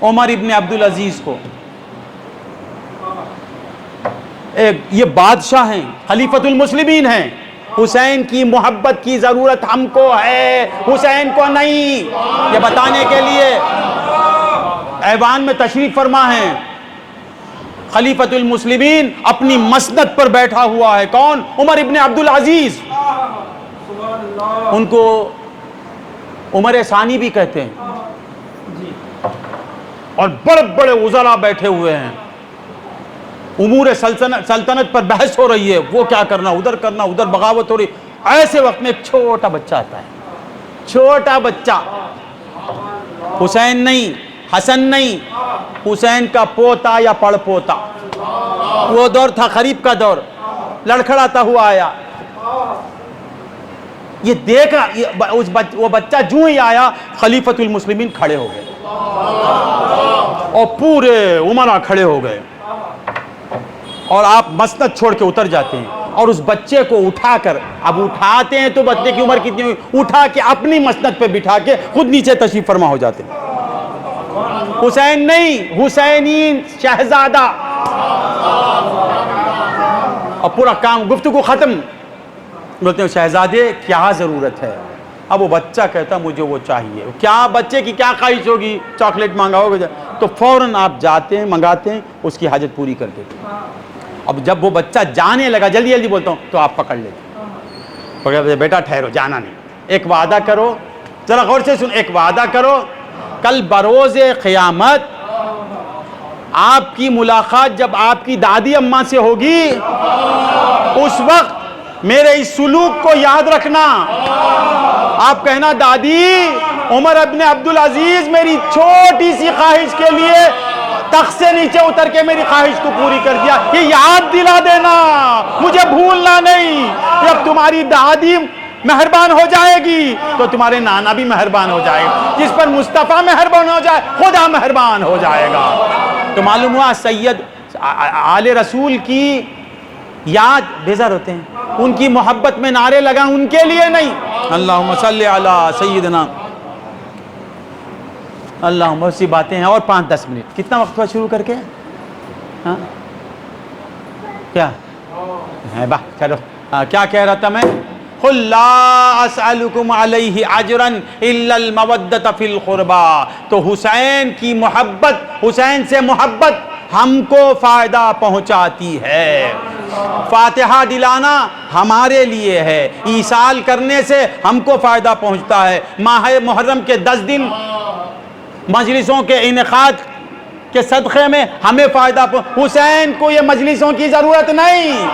عمر ابن عبد العزیز کو۔ یہ بادشاہ ہیں، خلیفۃ المسلمین ہیں۔ حسین کی محبت کی ضرورت ہم کو ہے، حسین کو نہیں، یہ بتانے کے لیے ایوان میں تشریف فرما ہیں۔ خلیفۃ المسلمین اپنی مسند پر بیٹھا ہوا ہے، کون؟ عمر ابن عبد العزیز، ان کو عمر ثانی بھی کہتے ہیں، اور بڑے بڑے وزراء بیٹھے ہوئے ہیں، امور سلطنت پر بحث ہو رہی ہے، وہ کیا کرنا، ادھر کرنا، ادھر بغاوت ہو رہی۔ ایسے وقت میں ایک چھوٹا بچہ آتا ہے، چھوٹا بچہ، حسین نہیں، حسن نہیں، حسین کا پوتا یا پڑ پوتا، وہ دور تھا قریب کا دور، لڑکھڑاتا ہوا آیا، یہ دیکھا، وہ بچہ جو ہی آیا، خلیفۃ المسلمین کھڑے ہو گئے، اور پورے امراء کھڑے ہو گئے، اور آپ مسند چھوڑ کے اتر جاتے ہیں، اور اس بچے کو اٹھا کر، اب اٹھاتے ہیں تو بچے کی عمر کتنی ہوئی، اٹھا کے اپنی مسند پہ بٹھا کے خود نیچے تشریف فرما ہو جاتے ہیں۔ حسین نہیں، حسینین شہزادہ، اور پورا کام، گفتگو ختم، بولتے ہیں شہزادے کیا ضرورت ہے؟ اب وہ بچہ کہتا مجھے وہ چاہیے، کیا بچے کی کیا خواہش ہوگی؟ چاکلیٹ مانگا ہوگا، تو فوراً آپ جاتے ہیں، منگاتے ہیں، اس کی حاجت پوری کر دیتے ہیں۔ اب جب وہ بچہ جانے لگا، جلدی جلدی بولتا ہوں، تو آپ پکڑ لیتے، بیٹا ٹھہرو، جانا نہیں، ایک وعدہ کرو، ذرا غور سے سن، ایک وعدہ کرو، کل بروز قیامت آپ کی ملاقات جب آپ کی دادی اماں سے ہوگی، اس وقت میرے اس سلوک کو یاد رکھنا، آپ کہنا دادی عمر ابن عبد العزیز میری چھوٹی سی خواہش کے لیے تخت سے نیچے اتر کے میری خواہش کو پوری کر دیا، یہ یاد دلا دینا، مجھے بھولنا نہیں۔ جب تمہاری دادی مہربان ہو جائے گی تو تمہارے نانا بھی مہربان ہو جائے گا، جس پر مصطفیٰ مہربان ہو جائے خدا مہربان ہو جائے گا۔ تو معلوم ہوا سید آل رسول کی یاد بیزار ہوتے ہیں، ان کی محبت میں نعرے لگا، ان کے لیے نہیں۔ اللہم صلی علی سیدنا، اللہم، بہت سی باتیں ہیں، اور 5-10 منٹ، کتنا وقت ہوا شروع کر کے؟ ہاں کیا ہے با، چلو کیا کہہ رہا تھا میں؟ قل لا اسألکم علیہ اجرا الا المودۃ فی القربى۔ تو حسین کی محبت، حسین سے محبت ہم کو فائدہ پہنچاتی ہے، فاتحہ دلانا ہمارے لیے ہے، ایصال کرنے سے ہم کو فائدہ پہنچتا ہے۔ ماہ محرم کے 10 دن مجلسوں کے انعقاد کے صدقے میں ہمیں فائدہ حسین کو یہ مجلسوں کی ضرورت نہیں۔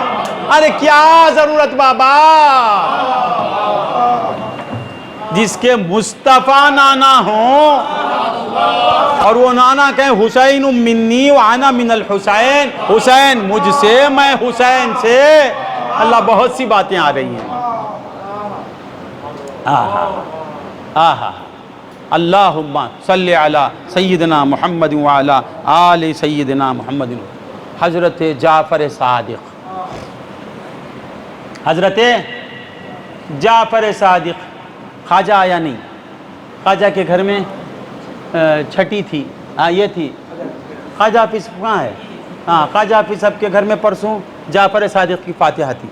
ارے کیا ضرورت بابا، جس کے مصطفیٰ نانا ہوں اور وہ نانا کہیں حسین منی وانا من الحسین، حسین مجھ سے میں حسین سے، اللہ بہت سی باتیں آ رہی ہیں۔ آہا اللہم صلی علی سیدنا محمد وعلی آل سیدنا محمد۔ حضرت جعفر صادق، حضرت جعفر صادق، خواجہ آیا نہیں، خواجہ کے گھر میں چھٹی تھی، یہ تھی خواجہ حافظ کہاں ہے؟ خواجہ حافظ صاحب کے گھر میں پرسوں جعفر صادق کی فاتحہ تھی۔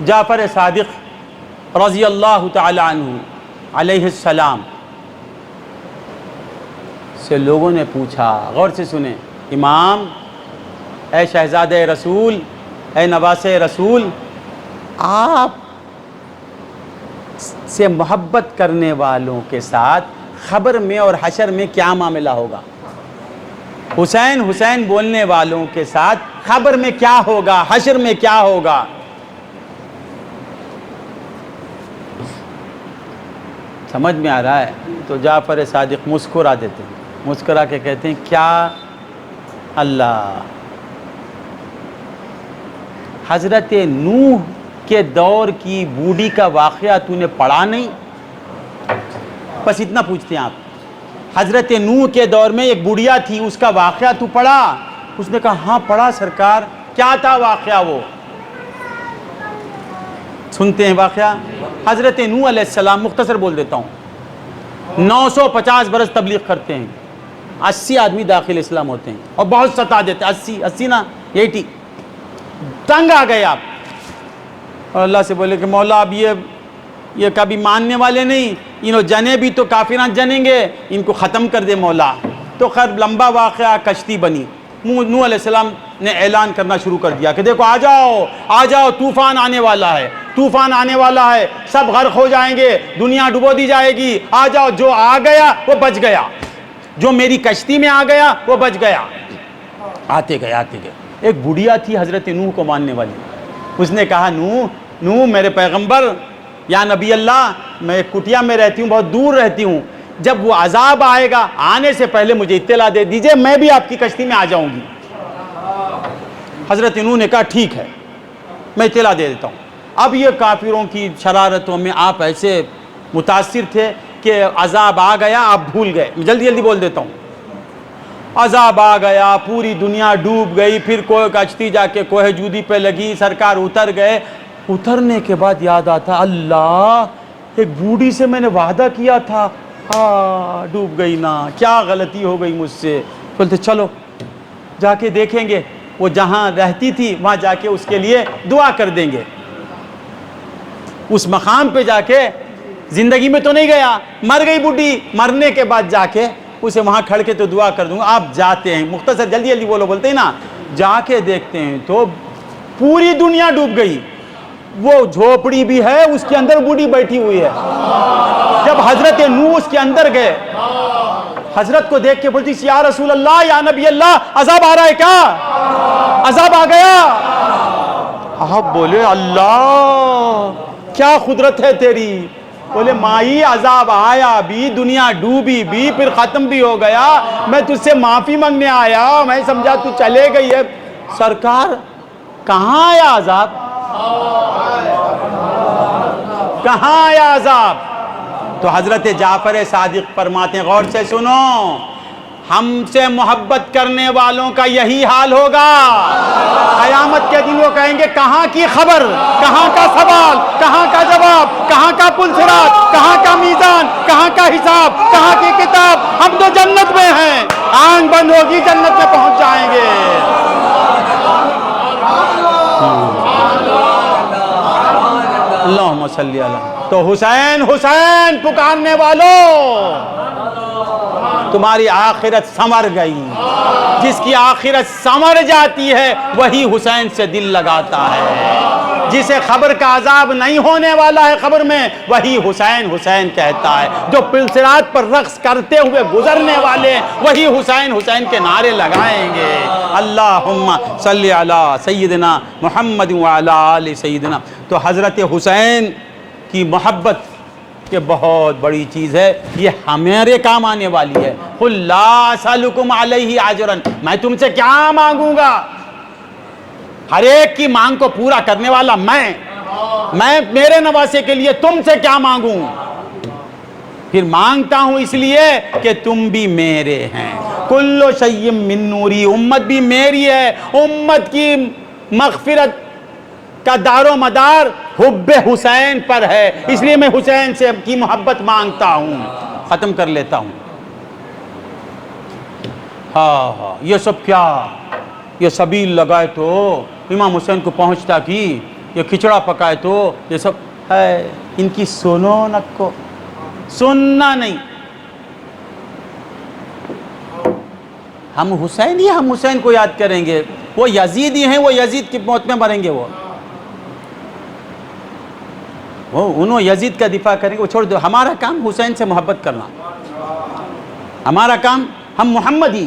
جعفر صادق رضی اللہ تعالی عنہ علیہ السلام سے لوگوں نے پوچھا، غور سے سنیں، امام، اے شہزادہ رسول، اے نواس رسول، آپ سے محبت کرنے والوں کے ساتھ خبر میں اور حشر میں کیا معاملہ ہوگا؟ حسین حسین بولنے والوں کے ساتھ خبر میں کیا ہوگا، حشر میں کیا ہوگا؟ سمجھ میں آ رہا ہے؟ تو جعفر صادق مسکرا دیتے ہیں، مسکرا کے کہتے ہیں کیا اللہ، حضرت نوح کے دور کی بوڑھی کا واقعہ تو نے پڑھا نہیں؟ بس اتنا پوچھتے ہیں آپ، حضرت نوح کے دور میں ایک بوڑھیا تھی، اس کا واقعہ تو پڑھا؟ اس نے کہا ہاں پڑھا سرکار۔ کیا تھا واقعہ وہ؟ سنتے ہیں واقعہ۔ حضرت نوح علیہ السلام، مختصر بول دیتا ہوں، 950 برس تبلیغ کرتے ہیں، 80 آدمی داخل اسلام ہوتے ہیں اور بہت ستا دیتے ہیں، 80 نا 80، تنگ آ گئے آپ اور اللہ سے بولے کہ مولا اب یہ کبھی ماننے والے نہیں، انہوں جنے بھی تو کافران جنیں گے، ان کو ختم کر دے مولا۔ تو خیر لمبا واقعہ، کشتی بنی، نوح علیہ السلام نے اعلان کرنا شروع کر دیا کہ دیکھو آ جاؤ طوفان آنے والا ہے، طوفان آنے والا ہے، سب غرق ہو جائیں گے، دنیا ڈبو دی جائے گی، آ جاؤ، جو آ گیا وہ بچ گیا، جو میری کشتی میں آ گیا وہ بچ گیا۔ آتے گئے۔ ایک بڑھیا تھی حضرت نوح کو ماننے والی، اس نے کہا نوح میرے پیغمبر یا نبی اللہ، میں ایک کٹیا میں رہتی ہوں، بہت دور رہتی ہوں، جب وہ عذاب آئے گا آنے سے پہلے مجھے اطلاع دے دیجئے، میں بھی آپ کی کشتی میں آ جاؤں گی۔ حضرت نوح نے کہا ٹھیک ہے، میں اطلاع دے دیتا ہوں۔ اب یہ کافروں کی شرارتوں میں آپ ایسے متاثر تھے کہ عذاب آ گیا، آپ بھول گئے۔ میں جلدی بول دیتا ہوں، عذاب آ گیا، پوری دنیا ڈوب گئی، پھر کوہ کشتی جا کے کوہ جودی پہ لگی، سرکار اتر گئے۔ اترنے کے بعد یاد آتا، اللہ ایک بوڑھی سے میں نے وعدہ کیا تھا، ڈوب گئی نا، کیا غلطی ہو گئی مجھ سے۔ بولتے چلو جا کے دیکھیں گے، وہ جہاں رہتی تھی وہاں جا کے اس کے لیے دعا کر دیں گے۔ اس مقام پہ جا کے، زندگی میں تو نہیں گیا، مر گئی بوڑھی، مرنے کے بعد جا کے اسے وہاں کھڑ کے تو دعا کر دوں گا۔ آپ جاتے ہیں، مختصر جلدی بولتے ہیں نا، جا کے دیکھتے ہیں تو پوری دنیا ڈوب گئی، وہ جھوپڑی بھی ہے، اس کے اندر بوڑھی بیٹھی ہوئی ہے۔ جب حضرت نوح اس کے اندر گئے، حضرت کو دیکھ کے بولتی یا رسول اللہ، یا نبی اللہ، عذاب آ رہا ہے کیا؟ عذاب آ گیا؟ آپ بولے اللہ کیا قدرت ہے تیری۔ بولے مائی عذاب آیا بھی، دنیا ڈوبی بھی، پھر ختم بھی ہو گیا، میں تجھ سے معافی مانگنے آیا، میں سمجھا تو چلے گئی ہے۔ سرکار کہاں آیا عذاب؟ کہاں آیا عذاب؟ تو حضرت جعفر صادق فرماتے ہیں، غور سے سنو، ہم سے محبت کرنے والوں کا یہی حال ہوگا۔ قیامت کے دن وہ کہیں گے کہاں کی خبر، کہاں کا سوال، کہاں کا جواب، کہاں کا پل صراط، کہاں کا میزان، کہاں کا حساب، کہاں کی کتاب؟ ہم تو جنت میں ہیں، آنکھ بند ہوگی جنت میں پہنچ جائیں گے۔ اللہم صلی علیہ۔ تو حسین حسین پکارنے والوں، تمہاری آخرت سنور گئی۔ جس کی آخرت سنور جاتی ہے وہی حسین سے دل لگاتا ہے، جسے قبر کا عذاب نہیں ہونے والا ہے قبر میں وہی حسین حسین کہتا ہے، جو صراط پر رقص کرتے ہوئے گزرنے والے وہی حسین حسین کے نعرے لگائیں گے۔ اللہم صلی علی سیدنا محمد وعلی آل سیدنا۔ تو حضرت حسین کی محبت یہ بہت بڑی چیز ہے، یہ ہمارے کام آنے والی ہے۔ قل لا اسألکم علیہ اجرا، میں تم سے کیا مانگوں گا؟ ہر ایک کی مانگ کو پورا کرنے والا میں میرے نواسے کے لیے تم سے کیا مانگوں؟ پھر مانگتا ہوں اس لیے کہ تم بھی میرے ہیں۔ کل شیء من نوری، امت بھی میری ہے، امت کی مغفرت کا دار و مدار حب حسین پر ہے، اس لیے میں حسین سے کی محبت مانگتا ہوں۔ ختم کر لیتا ہوں۔ ہاں یہ سب کیا، یہ سبیل لگائے تو امام حسین کو پہنچتا کی، یہ کھچڑا پکائے تو یہ سب ہے، ان کی سنو نک کو سننا نہیں۔ ہم حسین کو یاد کریں گے، وہ یزیدی ہیں، وہ یزید کی موت میں مریں گے، وہ انہوں یزید کا دفاع کریں گے، وہ چھوڑ دو۔ ہمارا کام حسین سے محبت کرنا، ہمارا کام، ہم محمدی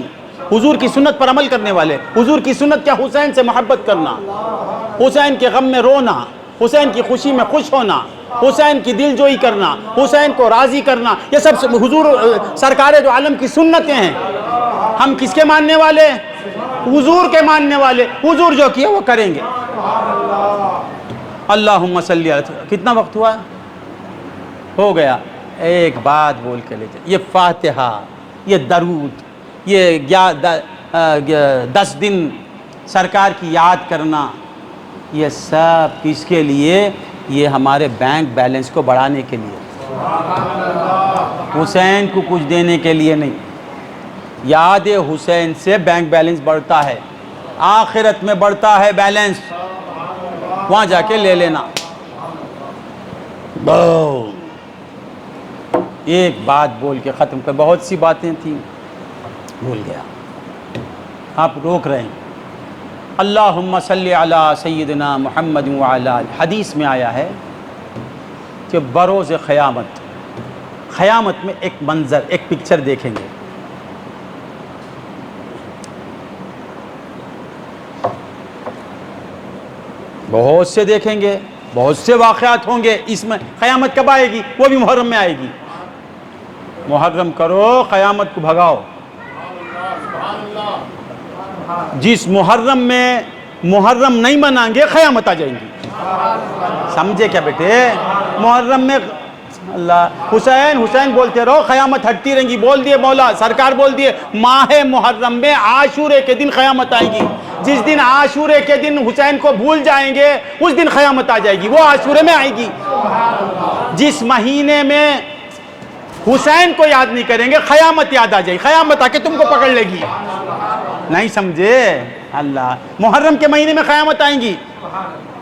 حضور کی سنت پر عمل کرنے والے، حضور کی سنت کیا؟ حسین سے محبت کرنا، حسین کے غم میں رونا، حسین کی خوشی میں خوش ہونا، حسین کی دل جوئی کرنا، حسین کو راضی کرنا، یہ سب حضور سرکار دو عالم کی سنتیں ہیں۔ ہم کس کے ماننے والے؟ حضور کے ماننے والے، حضور جو کیا وہ کریں گے۔ اللہم صلی علی۔ کتنا وقت ہوا؟ ہو گیا۔ ایک بات بول کے لے جائے، یہ فاتحہ، یہ درود، یہ 10 دن سرکار کی یاد کرنا، یہ سب کس کے لیے؟ یہ ہمارے بینک بیلنس کو بڑھانے کے لیے، حسین کو کچھ دینے کے لیے نہیں۔ یاد حسین سے بینک بیلنس بڑھتا ہے، آخرت میں بڑھتا ہے بیلنس، وہاں جا کے لے لینا۔ ایک بات بول کے ختم کر، بہت سی باتیں تھیں بھول گیا، آپ روک رہے ہیں۔ اللہم صلی علی سیدنا محمد وعلی آلہ۔ حدیث میں آیا ہے کہ بروز قیامت میں ایک منظر، ایک پکچر دیکھیں گے، بہت سے دیکھیں گے، بہت سے واقعات ہوں گے اس میں۔ قیامت کب آئے گی؟ وہ بھی محرم میں آئے گی۔ محرم کرو، قیامت کو بھگاؤ۔ جس محرم میں محرم نہیں منائیں گے قیامت آ جائیں گی۔ سمجھے کیا بیٹے؟ محرم میں اللہ حسین بولتے رہو، قیامت ہٹتی رہیں گی۔ بول دیے مولا سرکار، بول دیے ماہ محرم میں عاشورے کے دن قیامت آئے گی۔ جس دن عاشورے کے دن حسین کو بھول جائیں گے اس دن قیامت آ جائے گی، وہ عاشورے میں آئے گی۔ جس مہینے میں حسین کو یاد نہیں کریں گے قیامت یاد آ جائے گی، قیامت آ کے تم کو پکڑ لے گی۔ نہیں سمجھے؟ اللہ محرم کے مہینے میں قیامت آئیں گی،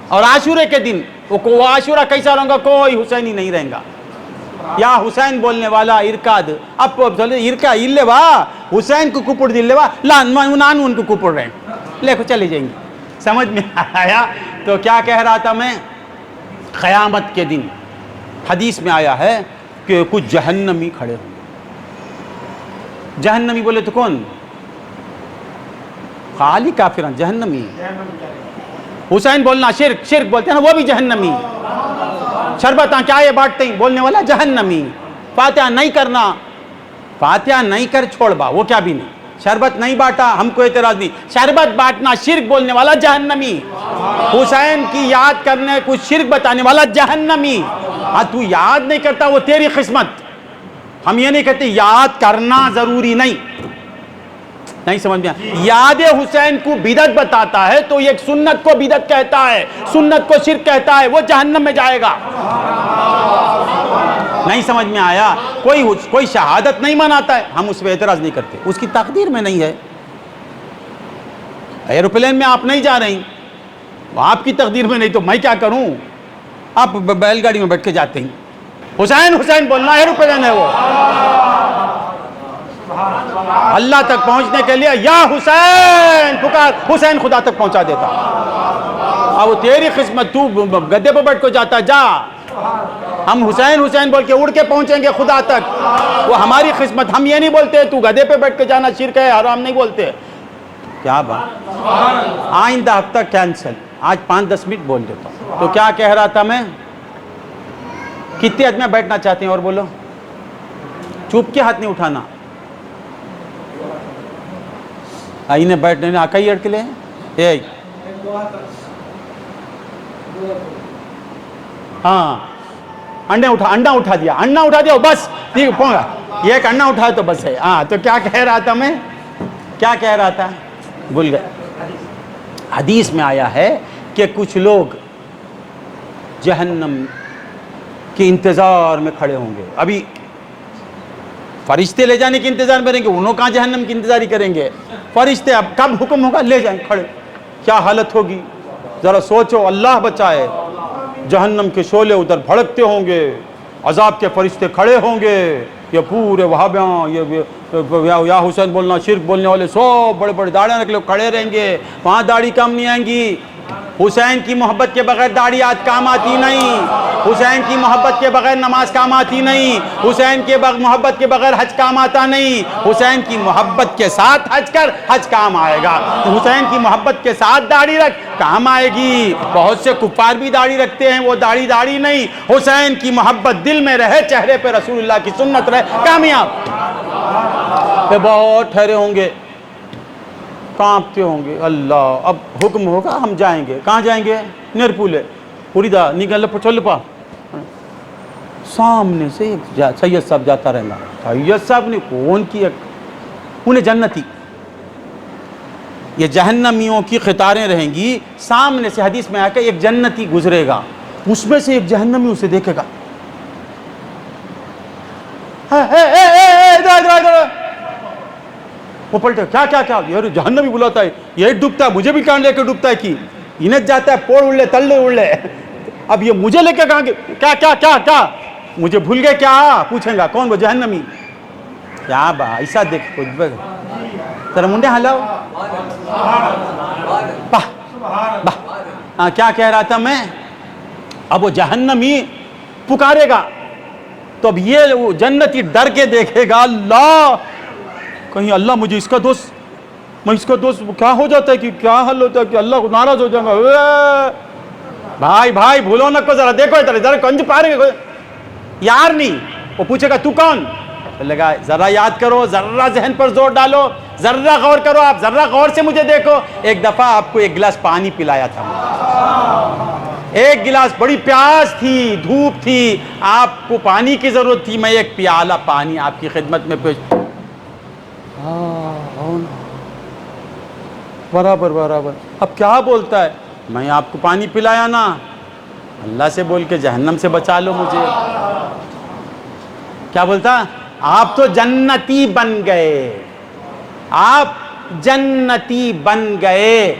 اور عاشورے کے دن وہ عاشورہ کیسا رہے گا؟ کوئی حسینی نہیں رہیں گا۔ یا حسین بولنے والا ارکاد اب ارکا الے وا حسین کو کپڑ دلے وا نان ان کو کپڑ رہے ہیں، لے کو چلے جائیں گے۔ سمجھ میں آیا؟ تو کیا کہہ رہا تھا میں؟ قیامت کے دن حدیث میں آیا ہے کہ کچھ جہنمی کھڑے ہوں گے۔ جہنمی بولے تو کون؟ خالی کافران جہنمی۔ حسین بولنا شرک بولتے ہیں نا، وہ بھی جہنمی۔ شربت کیا یہ بانٹتے ہیں بولنے والا جہنمی۔ فاتحہ نہیں کرنا، فاتحہ نہیں کر چھوڑ با، وہ کیا بھی نہیں۔ شربت نہیں بانٹا، ہم کو اعتراض نہیں۔ شربت بانٹنا شرک بولنے والا جہنمی۔ حسین کی یاد کرنے کچھ شرک بتانے والا جہنمی۔ ہاں تو یاد نہیں کرتا وہ تیری قسمت، ہم یہ نہیں کہتے یاد کرنا ضروری نہیں سمجھ میں؟ یاد حسین کو بدعت بتاتا ہے تو ایک سنت کو بدعت کہتا ہے، سنت کو شرک کہتا ہے، وہ جہنم میں جائے گا۔ نہیں سمجھ میں آیا؟ کوئی شہادت نہیں مناتا ہے، ہم اس پہ اعتراض نہیں کرتے، اس کی تقدیر میں نہیں ہے۔ ایروپلین میں آپ نہیں جا رہی، وہ آپ کی تقدیر میں نہیں تو میں کیا کروں؟ آپ بیل گاڑی میں بیٹھ کے جاتے ہیں، حسین بولنا ایروپلین ہے وہ۔ اللہ تک پہنچنے کے لیے یا حسین پکار، حسین خدا تک پہنچا دیتا. اب وہ تیری قسمت، تو گدے پہ بیٹھ کو جاتا، جا. ہم حسین حسین بول کے اڑ کے پہنچیں گے خدا تک، وہ ہماری قسمت. ہم یہ نہیں بولتے تو گدے پہ بیٹھ کے جانا شرک ہے، حرام نہیں بولتے. کیا بات، آئندہ ہفتہ کینسل، آج 5-10 منٹ بول دیتا ہوں. تو کیا کہہ رہا تھا میں، کتنے آدمی بیٹھنا چاہتے ہیں اور بولو، چوپ کے ہاتھ نہیں اٹھانا. آئینے بیٹھنے نے آکا ہی اڑ کے لے ایک. ہاں انڈا اٹھا دیا بس ٹھیک پہنچا. یہ ایک انڈا اٹھا تو بس ہے. ہاں تو کیا کہہ رہا تھا میں، کیا کہہ رہا تھا، بھول گئے. حدیث میں آیا ہے کہ کچھ لوگ جہنم کے انتظار میں کھڑے ہوں گے. ابھی فرشتے لے جانے کے انتظار میں رہیں گے، انہوں کہاں جہنم کی انتظاری کریں گے. فرشتے اب کب حکم ہوگا لے جائیں کھڑے. کیا حالت ہوگی ذرا سوچو. اللہ بچائے، جہنم کے شعلے ادھر بھڑکتے ہوں گے، عذاب کے فرشتے کھڑے ہوں گے. یہ پورے وہابیاں، یہ یا حسین بولنا، شرک بولنے والے سب بڑے بڑے داڑیاں رکھ لے کھڑے رہیں گے. وہاں داڑھی کم نہیں آئیں گی. حسین کی محبت کے بغیر داڑھی آج کام آتی نہیں. حسین کی محبت کے بغیر نماز کام آتی نہیں. حسین کے محبت کے بغیر حج کام آتا نہیں. حسین کی محبت کے ساتھ حج کر، حج کام آئے گا. حسین کی محبت کے ساتھ داڑھی رکھ، کام آئے گی. بہت سے کفار بھی داڑھی رکھتے ہیں، وہ داڑھی نہیں. حسین کی محبت دل میں رہے، چہرے پہ رسول اللہ کی سنت رہے، کامیاب. پہ بہت ٹھہرے ہوں گے، کانپتے ہوں گے. اللہ اب حکم ہوگا ہم جائیں گے. کہاں جائیں گے؟ نیرپولے پوری دا نگل پچھول پا. سامنے سے سید صاحب جاتا رہنا. سید صاحب نے کون کی، انہیں جنتی. یہ جہنمیوں کی قطاریں رہیں گی. سامنے سے حدیث میں آ کے ایک جنتی گزرے گا، اس میں سے ایک جہنمی اسے دیکھے گا. وہ پلٹے، کیا کیا کیا، یار جہنمی بلاتا ہے، یہ ڈوبتا ہے، مجھے بھی کہاں لے کے ڈوبتا ہے کی. انہیں جاتا ہے پوڑ اڑ لے تلے اڑ لے. اب یہ مجھے لے کے کہاں گے، کیا کیا کیا کیا مجھے بھول گئے کیا، پوچھیں گا کون وہ جہنمی. کیا با ایسا دیکھ ترا منڈے ہلاؤ. کیا کہہ رہا تھا میں. اب وہ جہنمی پکارے گا تو اب یہ وہ جنتی ڈر کے دیکھے گا، اللہ کہیں اللہ مجھے اس کا دوست، میں اس کا دوست کیا ہو جاتا ہے کہ کیا حل ہوتا ہے کہ اللہ کو ناراض ہو جائے گا. بھائی بھائی بھولو نہ کو، ذرا دیکھو ادھر، ذرا کنج پا رہے یار نہیں. وہ پوچھے گا تو کون، لگا ذرا یاد کرو، ذرا ذہن پر زور ڈالو، ذرا غور کرو، آپ ذرا غور سے مجھے دیکھو. ایک دفعہ آپ کو ایک گلاس پانی پلایا تھا، ایک گلاس، بڑی پیاس تھی، دھوپ تھی، آپ کو پانی کی ضرورت تھی. میں ایک پیالہ پانی آپ کی خدمت میں پیش. برابر برابر. اب کیا بولتا ہے، میں آپ کو پانی پلایا نا، اللہ سے بول کے جہنم سے بچا لو مجھے. کیا بولتا، آپ تو جنتی بن گئے، آپ جنتی بن گئے.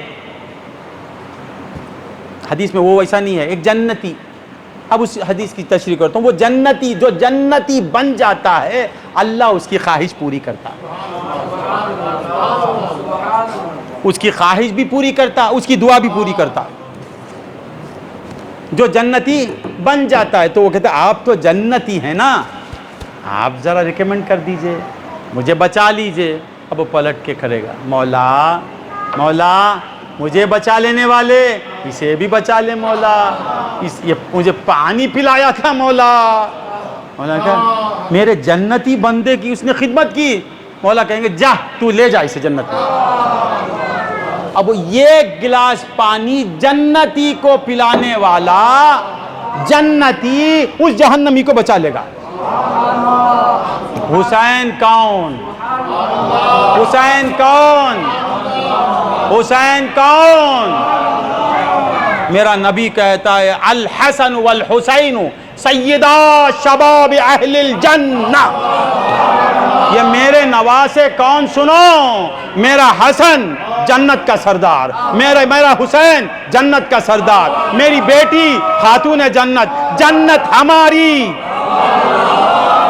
حدیث میں وہ ویسا نہیں ہے، ایک جنتی. اب اس حدیث کی تشریح کرتا ہوں. وہ جنتی جو جنتی بن جاتا ہے، اللہ اس کی خواہش پوری کرتا ہے، اس کی خواہش بھی پوری کرتا، اس کی دعا بھی پوری کرتا. جو جنتی بن جاتا ہے تو وہ کہتا ہے آپ تو جنتی ہیں نا، آپ ذرا ریکمنڈ کر دیجئے، مجھے بچا لیجئے. اب وہ پلٹ کے کرے گا، مولا مولا مجھے بچا لینے والے اسے بھی بچا لے مولا. یہ مجھے پانی پلایا تھا مولا. مولا کہا میرے جنتی بندے کی اس نے خدمت کی. مولا کہیں گے جا تو لے جا اسے جنت میں. اب یہ گلاس پانی جنتی کو پلانے والا جنتی اس جہنمی کو بچا لے گا. حسین کون، حسین کون، حسین کون. میرا نبی کہتا ہے الحسن والحسین سیدا شباب اہل الجنہ. یہ میرے نواسے کون سنو، میرا حسن جنت کا سردار، میرا حسین جنت کا سردار، میری بیٹی خاتون جنت، جنت ہماری.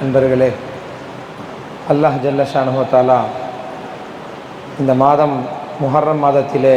நண்பர்களே, அல்லாஹ் ஜல்ல ஷானஹு தஆலா இந்த மாதம் முஹர்ரம் மாதத்திலே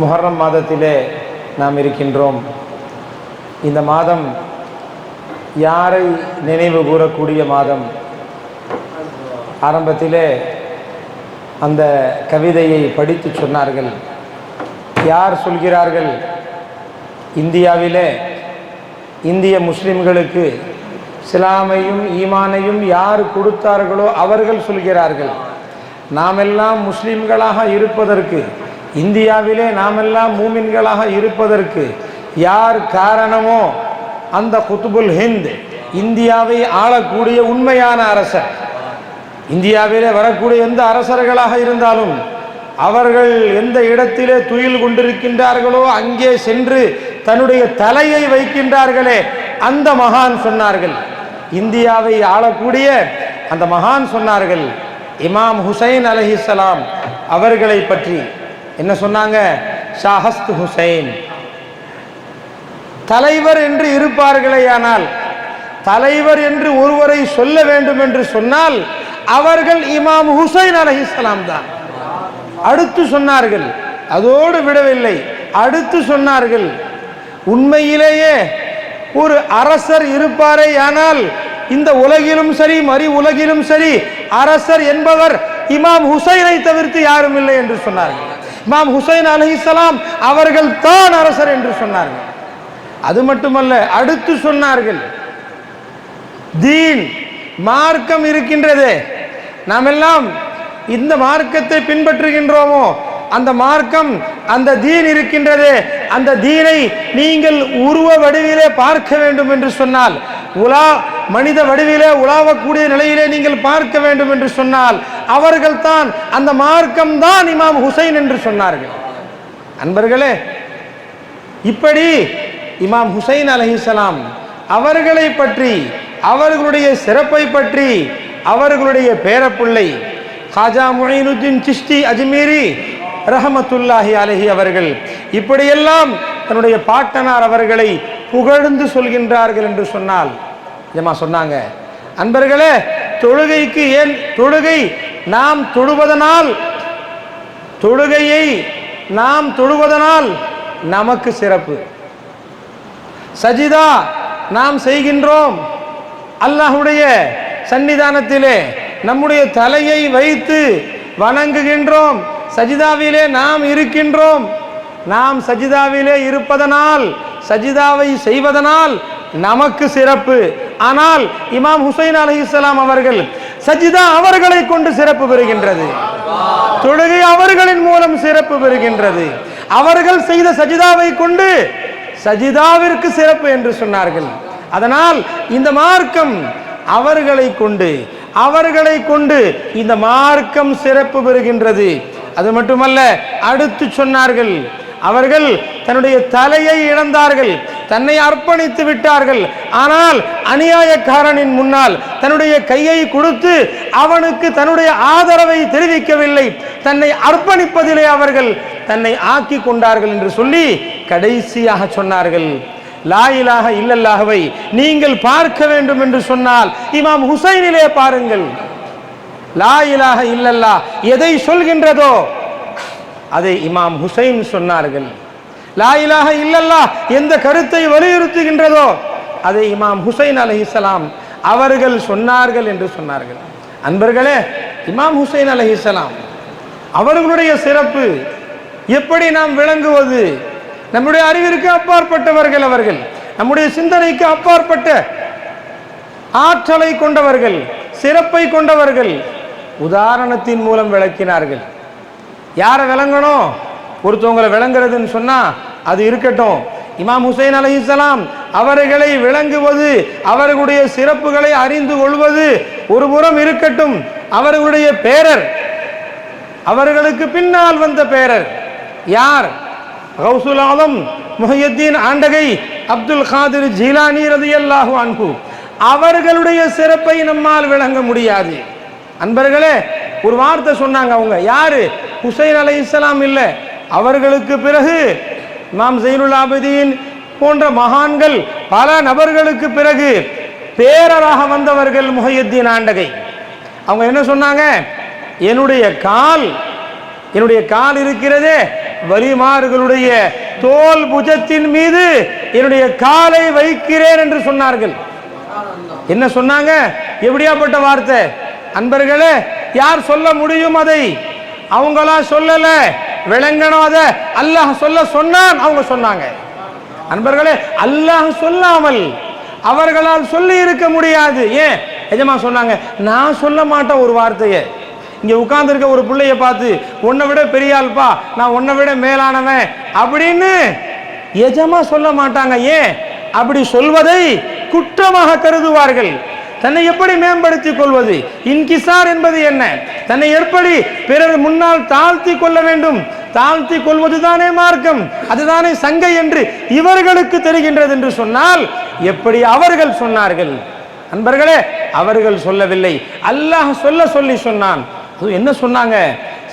முஹர்ரம் மாதத்திலே நாம் இருக்கின்றோம். இந்த மாதம் யாரை நினைவு கூறக்கூடிய மாதம்? ஆரம்பத்திலே அந்த கவிதையை படித்து சொன்னார்கள். யார் சொல்கிறார்கள்? இந்தியாவிலே இந்திய முஸ்லிம்களுக்கு இஸ்லாமையும் ஈமானையும் யார் கொடுத்தார்களோ அவர்கள் சொல்கிறார்கள். நாமெல்லாம் முஸ்லிம்களாக இருப்பதற்கு, இந்தியாவிலே நாமெல்லாம் மூமின்களாக இருப்பதற்கு யார் காரணமோ அந்த குத்துபுல் ஹிந்த், இந்தியாவை ஆளக்கூடிய உண்மையான அரசர். இந்தியாவிலே வரக்கூடிய எந்த அரசர்களாக இருந்தாலும் அவர்கள் எந்த இடத்திலே துயில் கொண்டிருக்கின்றார்களோ அங்கே சென்று தன்னுடைய தலையை வைக்கின்றார்களே அந்த மகான் சொன்னார்கள். இந்தியாவை ஆளக்கூடிய அந்த மகான் சொன்னார்கள் இமாம் ஹுசைன் அலைஹிஸ்ஸலாம் அவர்களை பற்றி. என்ன சொன்னாங்க? ஷாஹஸ்த் ஹுசைன். தலைவர் என்று இருப்பார்களேயானால், தலைவர் என்று ஒருவரை சொல்ல வேண்டும் என்று சொன்னால் அவர்கள் இமாம் ஹுசைன் அலைஹிஸ்ஸலாம் தான். அடுத்து சொன்னார்கள், அதோடு விடவில்லை, அடுத்து சொன்னார்கள் உண்மையிலேயே ஒரு அரசர் இருப்பாரே ஆனால் இந்த உலகிலும் சரி மறு உலகிலும் சரி அரசர் என்பவர் இமாம் ஹுசைனை தவிர்த்து யாரும் இல்லை என்று சொன்னார்கள். இமாம் ஹுசைன் அலைஹிஸ்ஸலாம் அவர்கள் தான் அரசர் என்று சொன்னார்கள். அது மட்டுமல்ல, அடுத்து சொன்னார்கள் தீன், மார்க்கம் இருக்கின்றதே, நாம் எல்லாம் இந்த மார்க்கத்தை பின்பற்றுகின்றோமோ அந்த மார்க்கம், அந்த தீன் இருக்கின்றதே, அந்த தீனை நீங்கள் உருவ வடிவிலே பார்க்க வேண்டும் என்று சொன்னால், மனித வடிவிலே உலாவக்கூடிய நிலையிலே நீங்கள் பார்க்க வேண்டும் என்று சொன்னால் அவர்கள் தான், அந்த மார்க்கம் தான் இமாம் ஹுசைன் என்று சொன்னார்கள். அன்பர்களே, இப்படி இமாம் ஹுசைன் அலைஹிஸ்ஸலாம் அவர்களை பற்றி, அவர்களுடைய சிறப்பை பற்றி, அவர்களுடைய பேரப்பிள்ளை காஜா முஈனுத்தீன் சிஷ்தி அஜ்மீரி ரஹமத்துல்லாஹி அலைஹி அவர்கள் இப்படியெல்லாம் தன்னுடைய பாட்டனார் அவர்களை புகழ்ந்து சொல்கின்றார்கள் என்று சொன்னால், ஜமா சொன்னாங்க, அன்பர்களே, தொழுகைக்கு ஏன் தொழுகை நாம் தொழுவதனால், தொழுகையை நாம் தொழுவதனால் நமக்கு சிறப்பு. சஜிதா நாம் செய்கின்றோம், அல்லாஹ்வுடைய சன்னிதானத்திலே நம்முடைய தலையை வைத்து வணங்குகின்றோம், சஜிதாவிலே நாம் இருக்கின்றோம். நாம் சஜிதாவிலே இருப்பதனால், சஜிதாவை செய்வதனால் நமக்கு சிறப்பு. ஆனால் இமாம் ஹுசைன் அலைஹிஸ்ஸலாம் அவர்கள் சஜிதா அவர்களை கொண்டு சிறப்பு பெறுகின்றது, தொழுகை அவர்களின் மூலம் சிறப்பு பெறுகின்றது. அவர்கள் செய்த சஜிதாவை கொண்டு சஜிதாவிற்கு சிறப்பு என்று சொன்னார்கள். அதனால் இந்த மார்க்கம் அவர்களை கொண்டு இந்த மார்க்கம் சிறப்பு பெறுகின்றது. அது மட்டுமல்ல, அடுத்து சொன்னார்கள், அவர்கள் தன்னுடைய தலையை இழந்தார்கள், தன்னை அர்ப்பணித்து விட்டார்கள். ஆனால் அநியாயக்காரனின் முன்னால் தன்னுடைய கையை கொடுத்து அவனுக்கு தன்னுடைய ஆதரவை தெரிவிக்கவில்லை, தன்னை அர்ப்பணிப்பதிலே அவர்கள் தன்னை ஆக்கி கொண்டார்கள் என்று சொல்லி கடைசியாக சொன்னார்கள், லா இலாஹ இல்லல்லாஹ்வை நீங்கள் பார்க்க வேண்டும் என்று சொன்னால் இமாம் ஹுசைனிலே பாருங்கள். லா இலாஹ இல்லல்லாஹ் எதை சொல்கின்றதோ அதை இமாம் ஹுசைன் சொன்னார்கள். லா இலாஹ இல்லல்லாஹ் எந்த கருத்தை வலியுறுத்துகின்றதோ அதை இமாம் ஹுசைன் அலைஹிஸ்ஸலாம் அவர்கள் சொன்னார்கள் என்று சொன்னார்கள். அன்பர்களே, இமாம் ஹுசைன் அலைஹிஸ்ஸலாம் அவர்களுடைய சிறப்பு எப்படி நாம் விளங்குவது? நம்முடைய அறிவிற்கு அப்பாற்பட்டவர்கள் அவர்கள், நம்முடைய சிந்தனைக்கு அப்பாற்பட்ட ஆற்றலை கொண்டவர்கள், சிறப்பை கொண்டவர்கள். உதாரணத்தின் மூலம் விளக்கினார்கள். யாரை விளங்கணும்? ஒருத்தவங்களை விளங்குறதுன்னு சொன்னா அது இருக்கட்டும். இமாம் ஹுசைன் அலைஹிஸ்ஸலாம் அவர்களை விளங்குவது, அவர்களுடைய சிறப்புகளை அறிந்து கொள்வது ஒரு புறம் இருக்கட்டும். அவர்களுடைய பேரர், அவர்களுக்கு பின்னால் வந்த பேரர் யார்? கௌசுல் ஆலம் முஹையத்தீன் ஆண்டகை அப்துல் காதிர் ஜீலானி ரலியல்லாஹு அன்ஹு. அவர்களுடைய சிறப்பை நம்மால் விளங்க முடியாது. அன்பர்களே, ஒரு வார்த்தை சொன்னாங்க. அவங்க யாரு? ஹுசைன் அலைஹிஸ்ஸலாம் இல்லை, அவர்களுக்கு பிறகு இமாம் ஸைனுல் ஆபிதீன் போன்ற மகான்கள் பல நபர்களுக்கு பிறகு பேரராக வந்தவர்கள் முஹையத்தீன் ஆண்டகை. அவங்க என்ன சொன்னாங்க? என்னுடைய கால் இருக்கிறதே, வலிமார்களுடைய தோல் புஜத்தின் மீது என்னுடைய காலை வைக்கிறேன் என்று சொன்னார்கள். என்ன சொன்னாங்க? எப்படியாப்பட்ட வார்த்தை அன்பர்களே! யார் சொல்ல முடியும் அதை? அவங்களா சொல்லல, விளங்கணும். அதை அல்லாஹ் சொல்ல சொன்னான், அவங்க சொன்னாங்க. அன்பர்களே, அல்லாஹ் சொல்லாமல் அவர்களால் சொல்லி இருக்க முடியாது. ஏன் எஜமா சொன்னாங்க? நான் சொல்ல மாட்டேன் ஒரு வார்த்தையை. இங்க உட்கார்ந்துருக்க ஒரு பிள்ளைய பார்த்து உன்னை விட பெரிய ஆள்பா, நான் உன்னை விட மேலானவன் அப்படின்னு எஜமா சொல்ல மாட்டாங்க. ஏன்? அப்படி சொல்வதை குற்றமாக கருதுவார்கள். தன்னை எப்படி மேம்படுத்திக் கொள்வது? இன்கிசார் என்பது என்ன? தன்னை எப்படி பிறர் முன்னால் தாழ்த்தி கொள்ள வேண்டும்? தாழ்த்தி கொள்வதுதானே மார்க்கம், அதுதானே சங்கை என்று இவர்களுக்கு தெரிகின்றது என்று சொன்னால் எப்படி அவர்கள் சொன்னார்கள்? அன்பர்களே, அவர்கள் சொல்லவில்லை, அல்லாஹ் சொல்லி சொன்னான். என்ன சொன்னாங்க?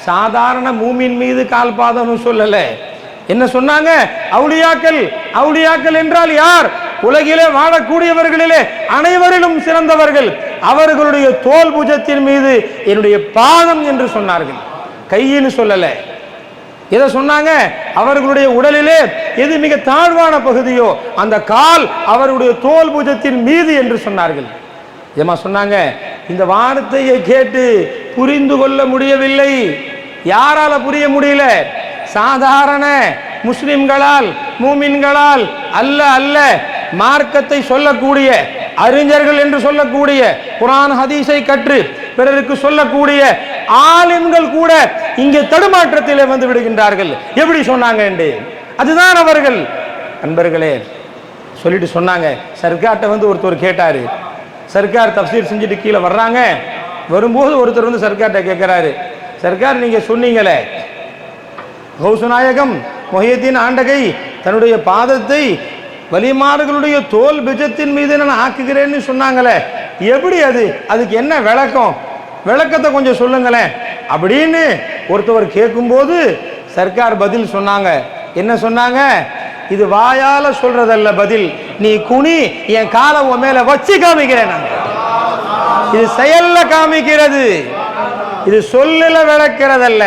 சாதாரண மூமின் மீது கால் பாதம் சொல்லல. என்ன சொன்னாங்க? அவுலியாக்கள் என்றால் யார்? உலகிலே வாழக்கூடியவர்களிலே அனைவரிலும் சிறந்தவர்கள். அவர்களுடைய தோல் புஜத்தின் மீது என்னுடைய பாதம் என்று சொன்னார்கள். கையின்னு சொல்லல. எதை சொன்னாங்க? அவர்களுடைய உடலிலே எது மிக தாழ்வான பகுதியோ அந்த கால் அவருடைய தோல் புஜத்தின் மீது என்று சொன்னார்கள். ஏமா சொன்னாங்க? இந்த வார்த்தையை கேட்டு புரிந்து கொள்ள முடியவில்லை. யாரால புரிய முடியல? சாதாரண முஸ்லிம்களால், மூமின்களால் அல்ல, மார்க்கத்தை சொல்லக்கூடிய அறிஞர்கள் என்று சொல்லக்கூடிய, குர்ஆன் ஹதீஸை கற்று பிறருக்கு சொல்லக்கூடிய ஆலிம்கள் கூட இங்கே தடுமாற்றத்திலே வந்து விடுகின்றார்கள். எப்படி சொன்னாங்க என்று. அதுதான் அவர்கள். அன்பர்களே, சொல்லிட்டு சொன்னாங்க, சர்க்கார்ட்ட வந்து ஒருத்தர் கேட்டாரு. சர்க்கார் தஃப்சீர் செஞ்சுட்டு கீழே வர்றாங்க. வரும்போது ஒருத்தர் வந்து சர்க்கார்ட்ட கேட்கிறாரு, சர்க்கார் நீங்க சொன்னீங்களே கௌசு நாயகம் முஹையத்தீன் ஆண்டகை தன்னுடைய பாதத்தை வலிமார்களுடைய தோல் பிஜத்தின் மீது நான் ஆக்குகிறேன்னு சொன்னாங்களே, எப்படி அது? அதுக்கு என்ன விளக்கம்? விளக்கத்தை கொஞ்சம் சொல்லுங்களேன் அப்படின்னு ஒருத்தவர் கேட்கும்போது சர்க்கார் பதில் சொன்னாங்க. என்ன சொன்னாங்க? இது வாயால சொல்றதல்ல பதில், நீ குனி, என் காலை உன் மேல வச்சு காமிக்கிறேன். இது செயல்ல காமிக்கிறது, இது சொல்லல விளக்கிறதல்ல.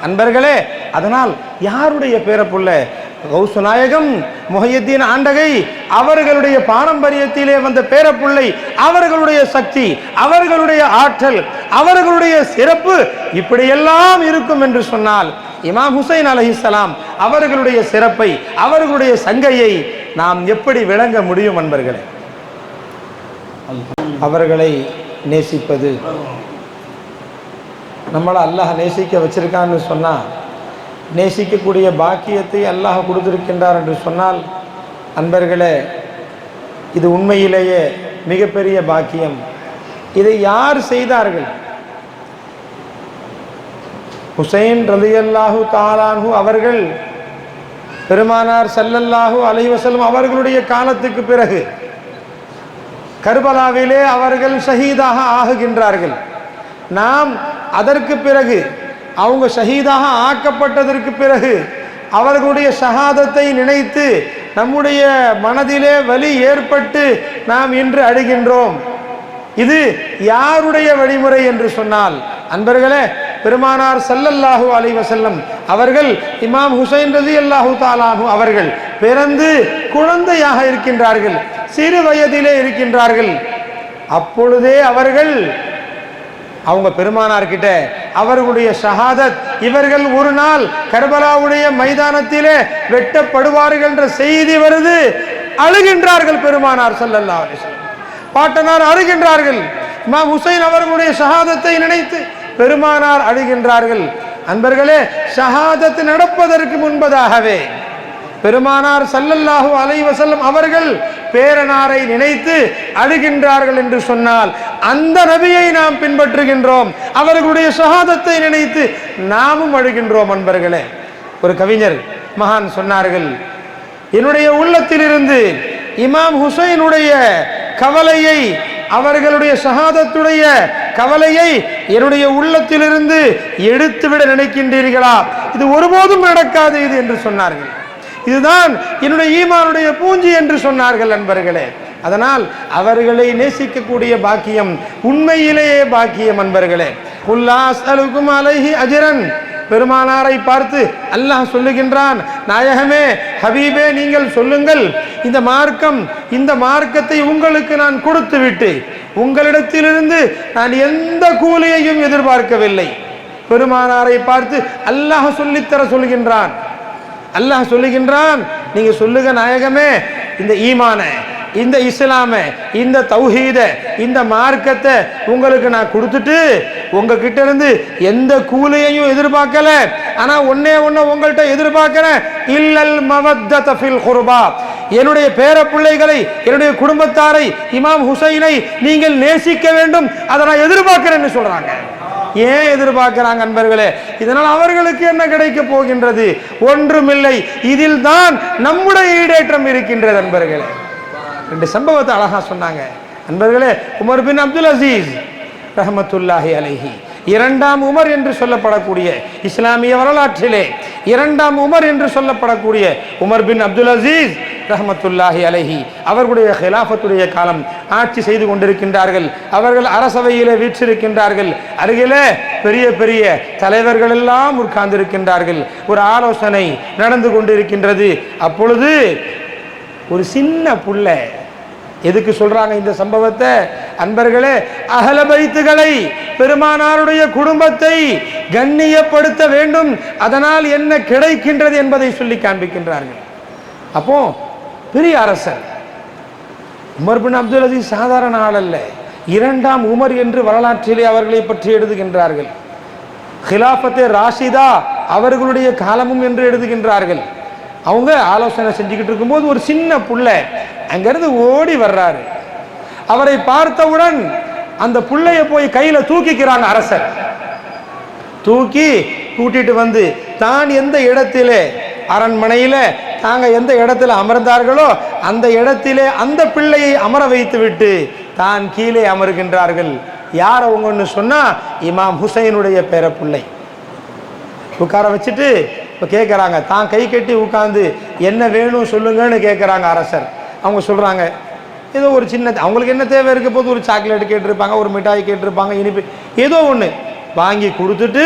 அன்பர்களே, அதனால் யாருடைய பேரப்புள்ள? கௌசு நாயகம் முஹையத்தீன் ஆண்டகை அவர்களுடைய பாரம்பரியத்திலே வந்த பேரப்புள்ளை. அவர்களுடைய சக்தி, அவர்களுடைய ஆற்றல், அவர்களுடைய சிறப்பு இப்படியெல்லாம் இருக்கும் என்று சொன்னால் இமாம் ஹுசைன் அலைஹிஸ்ஸலாம் அவர்களுடைய சிறப்பை, அவர்களுடைய சங்கையை நாம் எப்படி விளங்க முடியும் நண்பர்களே? அவர்களை நேசிப்பது, நம்மளை அல்லாஹ் நேசிக்க வச்சிருக்கான்னு சொன்னால், நேசிக்கக்கூடிய பாக்கியத்தை அல்லாஹ் கொடுத்திருக்கின்றார் என்று சொன்னால், அன்பர்களே இது உண்மையிலேயே மிகப்பெரிய பாக்கியம். இதை யார் செய்தார்கள்? ஹுசைன் ரலியல்லாஹு தஆலா அன்ஹு அவர்கள் பெருமானார் ஸல்லல்லாஹு அலைஹி வஸல்லம் அவர்களுடைய காலத்துக்கு பிறகு கர்பலாவிலே அவர்கள் ஷஹீதாக ஆகுகின்றார்கள். நாம் அதற்கு பிறகு, அவங்க ஷஹீதாக ஆக்கப்பட்டதற்கு பிறகு அவர்களுடைய ஷஹாதத்தை நினைத்து நம்முடைய மனதிலே வலி ஏற்பட்டு நாம் இன்று அழுகின்றோம். இது யாருடைய வழிமுறை என்று சொன்னால், அன்பர்களே, பெருமானார் ஸல்லல்லாஹு அலைஹி வஸல்லம் அவர்கள் இமாம் ஹுசைன் ரலியல்லாஹு தஆலா அன்ஹு அவர்கள் பிறந்து குழந்தையாக இருக்கின்றார்கள், சிறு வயதிலே இருக்கின்றார்கள். அப்பொழுதே அவர்கள் அவங்க பெருமானார்கிட்ட அவர்களுடைய ஷஹாதத், இவர்கள் ஒரு நாள் கர்பலாவுடைய மைதானத்திலே வெட்டப்படுவார்கள் என்ற செய்தி வருது. அழுகின்றார்கள் பெருமானார் ஸல்லல்லாஹு அலைஹி வஸல்லம். பாட்டனார் அழுகின்றார்கள். இமாம் ஹுசைன் அவர்களுடைய ஷஹாதத்தை நினைத்து பெருமானார் அழுகின்றார்கள். அன்பர்களே, ஷஹாதத் நடப்பதற்கு முன்பதாகவே பெருமானார் ஸல்லல்லாஹு அலைஹி வஸல்லம் அவர்கள் பேரனாரை நினைத்து அழுகின்றார்கள் என்று சொன்னால், அந்த நபியை நாம் பின்பற்றுகின்றோம். அவர்களுடைய ஷஹாதத்தை நினைத்து நாமும் அழுகின்றோம். அன்பர்களே, ஒரு கவிஞர் மகான் சொன்னார்கள், என்னுடைய உள்ளத்திலிருந்து இமாம் ஹுசைனுடைய கவலையை, அவர்களுடைய ஷஹாதத்துடைய கவலையை என்னுடைய உள்ளத்திலிருந்து எடுத்துவிட நினைக்கின்றீர்களா? இது ஒருபோதும் நடக்காது இது என்று சொன்னார்கள். இதுதான் என்னுடைய ஈமானுடைய பூஞ்சி என்று சொன்னார்கள். அன்பர்களே, அதனால் அவர்களை நேசிக்கக்கூடிய பாக்கியம் உண்மையிலேயே பாக்கியம். அன்பர்களே, குல்லா அஸ்அலுக்கும் அலைஹி அஜ்ரன், பெருமானாரை பார்த்து அல்லாஹ் சொல்லுகின்றான், நாயகமே, ஹபீபே, நீங்கள் சொல்லுங்கள், இந்த மார்க்கம், இந்த மார்க்கத்தை உங்களுக்கு நான் கொடுத்து விட்டு உங்களிடத்திலிருந்து நான் எந்த கூலியையும் எதிர்பார்க்கவில்லை. பெருமானாரை பார்த்து அல்லாஹ் சொல்லித்தர சொல்கின்றான். அல்லாஹ் சொல்லுகின்றான், நீங்க சொல்லுங்க நாயகமே, இந்த ஈமான, இந்த இஸ்லாம, இந்த தௌஹீத, இந்த மார்க்கத்தை உங்களுக்கு நான் கொடுத்துட்டு உங்ககிட்ட இருந்து எந்த கூலியையும் எதிர்பார்க்கல. ஆனா ஒன்னே ஒண்ணு உங்கள்கிட்ட எதிர்பார்க்கிறேன், இல்லல் மவத்தத ஃபில் குர்பா, என்னுடைய பேர பிள்ளைகளை, என்னுடைய குடும்பத்தாரை, இமாம் ஹுசைனை நீங்கள் நேசிக்க வேண்டும், அதை நான் எதிர்பார்க்கிறேன்னு சொல்றாங்க. ஏன் எதிர்பார்க்கிறாங்க அன்பர்களே? இதனால் அவர்களுக்கு என்ன கிடைக்க போகின்றது? ஒன்றுமில்லை. இதில் தான் நம்முடைய ஈடேற்றம் இருக்கின்றது. அன்பர்களே, ரெண்டு சம்பவத்தை அழகா சொன்னாங்க. அன்பர்களே, உமர் பின் அப்துல் அசீஸ் ரஹ்மத்துல்லாஹி அலைஹி, இரண்டாம் உமர் என்று சொல்லப்படக்கூடிய, இஸ்லாமிய வரலாற்றிலே இரண்டாம் உமர் என்று சொல்லப்படக்கூடிய உமர் பின் அப்துல் அசீஸ் ரஹ்மத்துல்லாஹி அலைஹி அவர்களுடைய ஹிலாஃபத்துடைய காலம் ஆட்சி செய்து கொண்டிருக்கின்றார்கள். அவர்கள் அரசவையிலே வீற்றிருக்கின்றார்கள். அருகிலே பெரிய பெரிய தலைவர்கள் எல்லாம் உட்கார்ந்திருக்கின்றார்கள். ஒரு ஆலோசனை நடந்து கொண்டிருக்கின்றது. அப்பொழுது ஒரு சின்ன புள்ள, எதுக்கு சொல்றாங்க இந்த சம்பவத்தை? அன்பர்களே, அஹ்ல பைத்துகளை, பெருமானாருடைய குடும்பத்தை கண்ணியப்படுத்த வேண்டும், அதனால் என்ன கிடைக்கின்றது என்பதை சொல்லி காண்பிக்கின்றார்கள். அப்போ பெரிய அரசர் உமர் பின் அப்துல் அசீஸ் சாதாரண ஆள் அல்ல. இரண்டாம் உமர் என்று வரலாற்றிலே அவர்களை பற்றி எழுதுகின்றார்கள். ஹிலாஃபத்தே ராஷிதா அவர்களுடைய காலமும் என்று எழுதுகின்றார்கள். அவங்க ஆலோசனை செஞ்சுக்கிட்டு இருக்கும்போது ஒரு சின்ன புள்ள அங்கிருந்து ஓடி வர்றாரு. அவரை பார்த்தவுடன் அந்த புள்ளைய போய் கையில தூக்கிக்கிறாங்க அரசர். தூக்கி கூட்டிட்டு வந்து தான் எந்த இடத்திலே, அரண்மனையில தாங்க எந்த இடத்துல அமர்ந்தார்களோ அந்த இடத்திலே அந்த பிள்ளையை அமர வைத்து விட்டு தான் கீழே அமர்கின்றார்கள். யார் அவங்கன்னு சொன்னா, இமாம் ஹுசைனுடைய பேர பிள்ளை. உட்கார வச்சுட்டு இப்போ கேட்குறாங்க, தான் கை கட்டி உட்காந்து என்ன வேணும் சொல்லுங்கன்னு கேட்குறாங்க அரசர். அவங்க சொல்கிறாங்க, ஏதோ ஒரு சின்ன, அவங்களுக்கு என்ன தேவை இருக்க போது, ஒரு சாக்லேட் கேட்டிருப்பாங்க, ஒரு மிட்டாய் கேட்டிருப்பாங்க, இனிப்பு ஏதோ ஒன்று வாங்கி கொடுத்துட்டு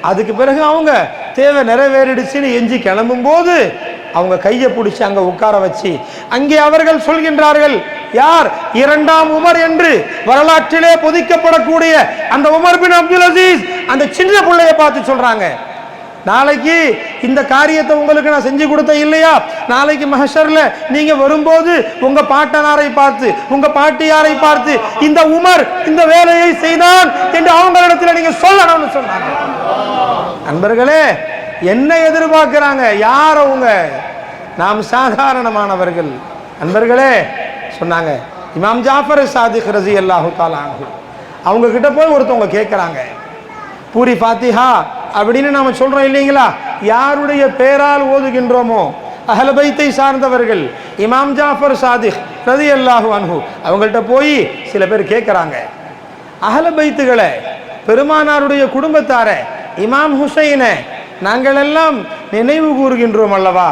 அதுக்கு பிறகு அவங்க தேவை நிறைவேறிடுச்சுன்னு எஞ்சி கிளம்பும்போது அவங்க கையை பிடிச்சி அங்கே உட்கார வச்சு அங்கே அவர்கள் சொல்கின்றார்கள், யார்? இரண்டாம் உமர் என்று வரலாற்றிலே பொதிக்கப்படக்கூடிய அந்த உமர் பின் அப்துல் அசீஸ் அந்த சின்ன பிள்ளையை பார்த்து சொல்றாங்க, நாளைக்கு இந்த காரியத்தை உங்களுக்கு நான் செஞ்சு கொடுத்தேன் இல்லையா, நாளைக்கு மஹ்ஷர்ல நீங்க வரும்போது உங்க பாட்டனாரை பார்த்து உங்க பாட்டியாரை பார்த்து இந்த உமர் இந்த வேலையை செய்தான் என்று அவங்களிடத்தில் நீங்க சொல்லணும்னு சொன்னாங்க. அன்பர்களே, என்ன எதிர்பார்க்கிறாங்க? யார் அவங்க? நாம் சாதாரணமானவர்கள். அன்பர்களே சொன்னாங்க, இமாம் ஜாஃபர் சாதிக் ரஸியல்லாஹு தஆலா அன்ஹு அவங்க கிட்ட போய் ஒருத்தவங்க கேட்குறாங்க, பூரி ஃபாத்திஹா அப்படின்னு நாம சொல்றோம் இல்லைங்களா, யாருடைய பேரால் ஓதுகின்றோமோ அஹ்ல பைத்தை சார்ந்தவர்கள் இமாம் ஜாஃபர் சாதிக் ரஸியல்லாஹு அன்ஹு அவங்கள்ட்ட போய் சில பேர் கேட்குறாங்க, அஹ்ல பைத்துகளை பெருமானாருடைய குடும்பத்தார இமாம் ஹுசைனை நாங்கள் எல்லாம் நினைவு கூறுகின்றோம் அல்லவா,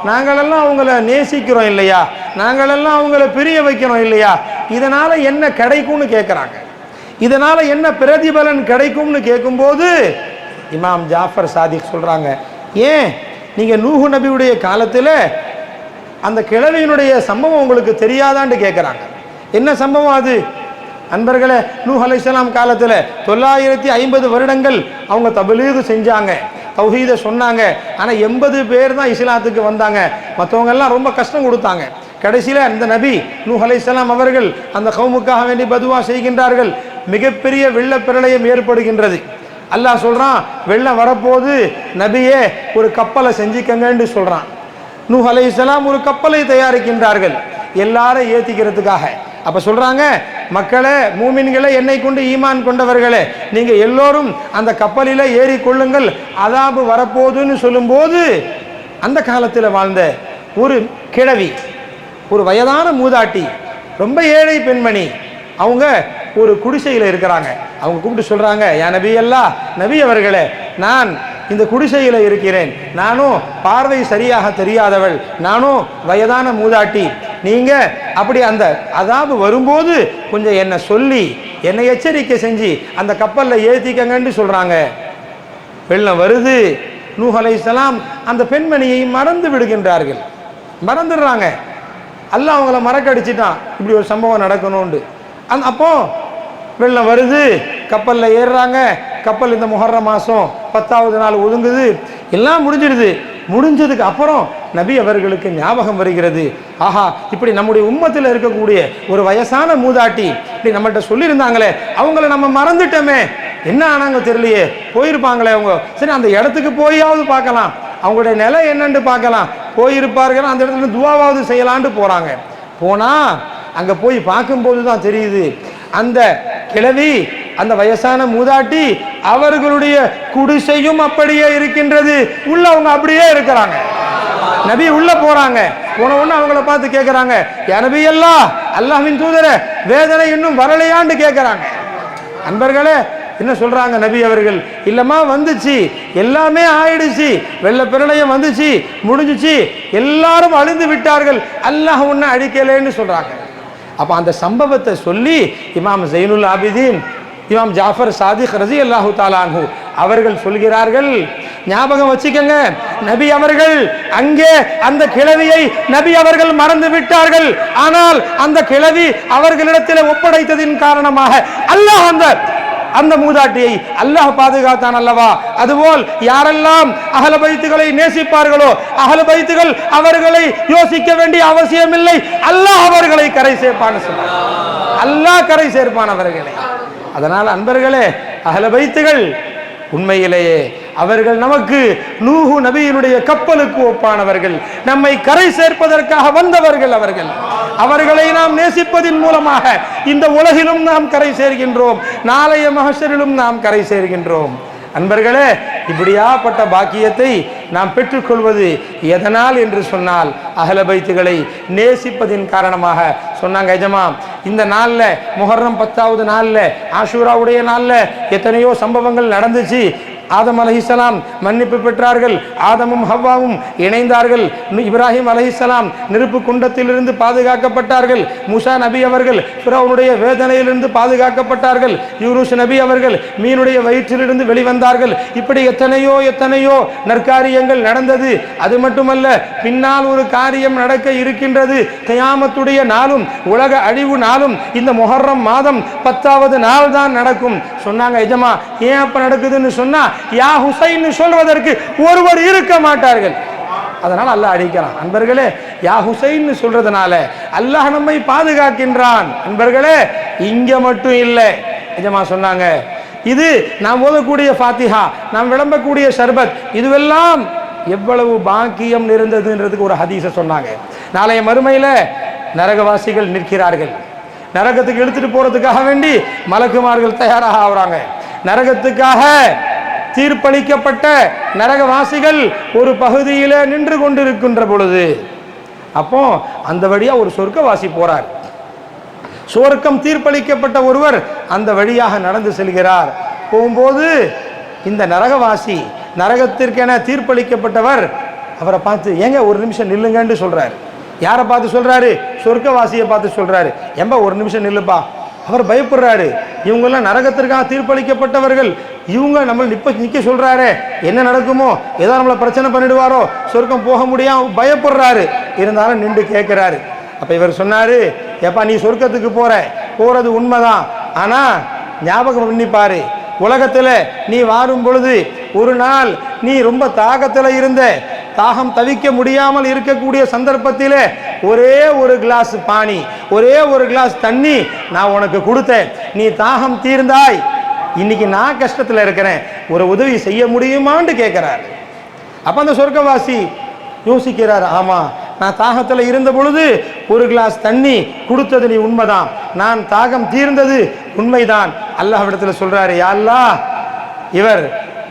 நாங்களெல்லாம் அவங்கள நேசிக்கிறோம் இல்லையா, நாங்களெல்லாம் அவங்கள பிரிய வைக்கிறோம் இல்லையா, இதனால என்ன கிடைக்கும்னு கேட்குறாங்க, இதனால என்ன பிரதிபலன் கிடைக்கும்னு கேட்கும்போது இமாம் ஜாஃபர் சாதிக் சொல்றாங்க, ஏன் நீங்க நூஹு நபியுடைய காலத்தில் அந்த கிழவியினுடைய சம்பவம் உங்களுக்கு தெரியாதான்னு கேட்குறாங்க. என்ன சம்பவம் அது? அன்பர்களே, நூஹ் அலைஹிஸ்ஸலாம் காலத்தில் 950 வருடங்கள் அவங்க தப்லீக் செஞ்சாங்க, தௌஹீதை சொன்னாங்க. ஆனால் 80 பேர் தான் இஸ்லாத்துக்கு வந்தாங்க, மற்றவங்க எல்லாம் ரொம்ப கஷ்டம் கொடுத்தாங்க. கடைசியில் அந்த நபி நூஹ் அலைஹிஸ்ஸலாம் அவர்கள் அந்த கௌமுக்காக வேண்டி பதுவா செய்கின்றார்கள். மிகப்பெரிய வெள்ள பிரளயம் ஏற்படுகின்றது. அல்லாஹ் சொல்றான், வெள்ளம் வரப்போது நபியே ஒரு கப்பலை செஞ்சுக்கங்கன்னு சொல்றான். நூஹ் அலைஹிஸ்ஸலாம் ஒரு கப்பலை தயாரிக்கின்றார்கள் எல்லாரும் ஏத்திக்கிறதுக்காக. அப்ப சொல்றாங்க, மக்களே, மூமின்களே, என்னை கொண்டு ஈமான் கொண்டவர்களே, நீங்க எல்லோரும் அந்த கப்பலில ஏறி கொள்ளுங்கள், அதாபு வரப்போதுன்னு சொல்லும்போது அந்த காலத்தில் வாழ்ந்த ஒரு கிழவி, ஒரு வயதான மூதாட்டி, ரொம்ப ஏழை பெண்மணி, அவங்க ஒரு குடிசையில் இருக்கிறாங்க. அவங்க கூப்பிட்டு சொல்றாங்க, யா நபி அல்லாஹ், நபி அவர்களே, நான் இந்த குடிசையில் இருக்கிறேன், நானும் பார்வை சரியாக தெரியாதவள், நானும் வயதான மூதாட்டி, நீங்க அப்படி அந்த அதாபு வரும்போது கொஞ்சம் என்ன சொல்லி என்னை எச்சரிக்கை செஞ்சு அந்த கப்பலில் ஏற்றிக்கங்கன்னு சொல்றாங்க. வெள்ளம் வருது. நூஹ் அலைஹிஸ்ஸலாம் அந்த பெண்மணியை மறந்து விடுகின்றார்கள், மறந்துடுறாங்க. அல்லாஹ் அவங்கள மறக்கடிச்சிட்டான், இப்படி ஒரு சம்பவம் நடக்கணும்னு. அப்போ வெள்ளம் வருது, கப்பலில் ஏறுறாங்க. கப்பல் இந்த முஹர்ரம் மாதம் 10வது நாள் ஒதுங்குது, எல்லாம் முடிஞ்சிடுது. முடிஞ்சதுக்கு அப்புறம் நபி அவர்களுக்கு ஞாபகம் வருகிறது, ஆஹா, இப்படி நம்முடைய உம்மத்தில் இருக்கக்கூடிய ஒரு வயசான மூதாட்டி இப்படி நம்மள்கிட்ட சொல்லியிருந்தாங்களே, அவங்கள நம்ம மறந்துட்டோமே, என்ன ஆனாங்க தெரியலையே, போயிருப்பாங்களே அவங்க, சரி அந்த இடத்துக்கு போயாவது பார்க்கலாம், அவங்களுடைய நிலை என்னன்னு பார்க்கலாம், போயிருப்பார்கள், அந்த இடத்துல துவாவாவது செய்யலான்னு போகிறாங்க. போனால் அங்கே போய் பார்க்கும்போது தான் தெரியுது, அந்த கிழவி, அந்த வயசான மூதாட்டி, அவர்களுடைய குடிசையும் அப்படியே இருக்கின்றது, உள்ள அவங்க அப்படியே இருக்கிறாங்க. நபி உள்ள போறாங்க, போன உடனே அவங்கள பார்த்து கேட்கிறாங்க, யா நபி அல்லாஹ், அல்லாஹ்வின் தூதரே, வேதனை இன்னும் வரலையான்னு கேட்கிறாங்க. அன்பர்களே, என்ன சொல்றாங்க நபி அவர்கள், இல்லம்மா வந்துச்சு, எல்லாமே ஆயிடுச்சு, வெள்ள பிரளயம் வந்துச்சு, முடிஞ்சிச்சு, எல்லாரும் அழிந்து விட்டார்கள், அல்லாஹ் உன்னை அழிக்கலைன்னு சொல்றாங்க. அப்ப அந்த சம்பவத்தை சொல்லி இமாம் ஜைனுல் ஆபிதீன் இமாம் ஜாஃபர் சாதிக் ரஸியல்லாஹு தஆலா அன்ஹு அவர்கள் சொல்கிறார்கள், ஞாபகம் வச்சுக்கங்க, நபி அவர்கள் அங்கே அந்த கிழவியை நபி அவர்கள் மறந்து விட்டார்கள், ஆனால் அந்த கிழவி அவர்களிடத்தில் ஒப்படைத்ததின் காரணமாக அல்லாஹ் அந்த மூதாட்டியை அல்லாஹ் பாதுகாத்தான் அல்லவா. அதுபோல் யாரெல்லாம் அஹ்ல பைத்துகளை நேசிப்பார்களோ, அஹ்ல பைத்துகள் அவர்களை யோசிக்க வேண்டிய அவசியம் இல்லை, அல்லாஹ் அவர்களை கரை சேர்ப்பான்னு சொன்னார். அல்லாஹ் கரை சேர்ப்பான் அவர்களை. அதனால் அன்பர்களே, அஹ்ல பைத்துகள் உண்மையிலேயே அவர்கள் நமக்கு நூஹு நபியினுடைய கப்பலுக்கு ஒப்பானவர்கள், நம்மை கரை சேர்ப்பதற்காக வந்தவர்கள் அவர்கள். அவர்களை நாம் நேசிப்பதின் மூலமாக இந்த உலகிலும் நாம் கரை சேர்கின்றோம், நாளைய மஹ்ஷரிலும் நாம் கரை சேர்கின்றோம். அன்பர்களே, இப்படியாப்பட்ட பாக்கியத்தை நாம் பெற்றுக்கொள்வது எதனால் என்று சொன்னால் அஹ்ல பைத்துகளை நேசிப்பதின் காரணமாக. சொன்னாங்க, எஜமா, இந்த நாளில் முஹர்ரம் 10வது நாளில் ஆஷூராவுடைய நாளில் எத்தனையோ சம்பவங்கள் நடந்துச்சு. ஆதம் அலைஹிஸ்ஸலாம் மன்னிப்பு பெற்றார்கள், ஆதமும் ஹவ்வாவும் இணைந்தார்கள், இப்ராஹிம் அலைஹிஸ்ஸலாம் நெருப்பு குண்டத்திலிருந்து பாதுகாக்கப்பட்டார்கள், மூசா நபி அவர்கள் ஃபிரௌனுடைய வேதனையிலிருந்து பாதுகாக்கப்பட்டார்கள், யூனுஸ் நபி அவர்கள் மீனுடைய வயிற்றிலிருந்து வெளிவந்தார்கள். இப்படி எத்தனையோ நற்காரியங்கள் நடந்தது. அது மட்டுமல்ல, பின்னால் ஒரு காரியம் நடக்க இருக்கின்றது. கியாமத்துடைய நாளும் உலக அழிவு நாளும் இந்த முஹர்ரம் மாதம் 10வது நாள் தான் நடக்கும். சொன்னாங்க, எஜமா, ஏன் அப்ப நடக்குதுன்னு சொன்னா, யா ஹுசைன் சொல்வதற்கு ஒருவர் இருக்க மாட்டார்கள். அதனால அல்லாஹ் அடிக்கிறான். அன்பர்களே, யா ஹுசைன் சொல்றதுனால அல்லாஹ் நம்மை பாதுகாக்கின்றான். அன்பர்களே, இங்க மட்டும் இல்லை, நிஜமா சொன்னாங்க, இது நாம் ஓதக்கூடிய ஃபாத்திஹா, நாம் விளம்பக்கூடிய ஷர்பத், இதுவெல்லாம் எவ்வளவு பாக்கியம் நிறைந்ததுன்றதுக்கு ஒரு ஹதீஸை சொன்னாங்க. நாளைய மறுமையில நரகவாசிகள் நிற்கிறார்கள். நரகத்துக்கு எடுத்துட்டு போறதுக்காக வேண்டி மலக்குமார்கள் தயாராக ஆகுறாங்க. நரகத்துக்காக தீர்ப்பளிக்கப்பட்ட நரகவாசிகள் ஒரு பகுதியில நின்று கொண்டிருக்கின்ற பொழுது, அப்போ அந்த வழியா ஒரு சொர்க்கவாசி போறார். சொர்க்கம் தீர்ப்பளிக்கப்பட்ட ஒருவர் அந்த வழியாக நடந்து செல்கிறார். போகும்போது இந்த நரகவாசி, நரகத்திற்கென தீர்ப்பளிக்கப்பட்டவர், அவரை பார்த்து ஏங்க ஒரு நிமிஷம் நில்லுங்கன்னு சொல்றாரு. யாரை பார்த்து சொல்றாரு? சொர்க்கவாசியை பார்த்து சொல்றாரு. ஏம்பா ஒரு நிமிஷம் நில்லுப்பா. அவர் பயப்படுறாரு. இவங்கெல்லாம் நரகத்திற்காக தீர்ப்பளிக்கப்பட்டவர்கள், இவங்க நம்மளை நிக்க சொல்றாரு, என்ன நடக்குமோ, ஏதோ நம்மளை பிரச்சனை பண்ணிடுவாரோ, சொர்க்கம் போக முடியாம பயப்படுறாரு. இருந்தாலும் நின்று கேட்கிறாரு. அப்ப இவர் சொன்னாரு, ஏப்பா நீ சொர்க்கத்துக்கு போறது உண்மைதான், ஆனா ஞாபகம் பண்ணிப்பாரு, உலகத்துல நீ வாரும் பொழுது ஒரு நாள் நீ ரொம்ப தாகத்துல இருந்த, தாகம் தவிக்க முடியாமல் இருக்கக்கூடிய சந்தர்ப்பத்திலே ஒரே ஒரு கிளாஸ் பானி, ஒரே ஒரு கிளாஸ் தண்ணி நான் உனக்கு கொடுத்தேன், நீ தாகம் தீர்ந்தாய், இன்னைக்கு நான் கஷ்டத்துல இருக்கிறேன், ஒரு உதவி செய்ய முடியுமான்னு கேட்கிறார். அப்ப அந்த சொர்க்கவாசி யோசிக்கிறார், ஆமா நான் தாகத்துல இருந்த பொழுது ஒரு கிளாஸ் தண்ணி கொடுத்தது நீ உண்மைதான், நான் தாகம் தீர்ந்தது உண்மைதான். அல்லாஹ்விடத்துல சொல்றாரு, யா அல்லாஹ், இவர்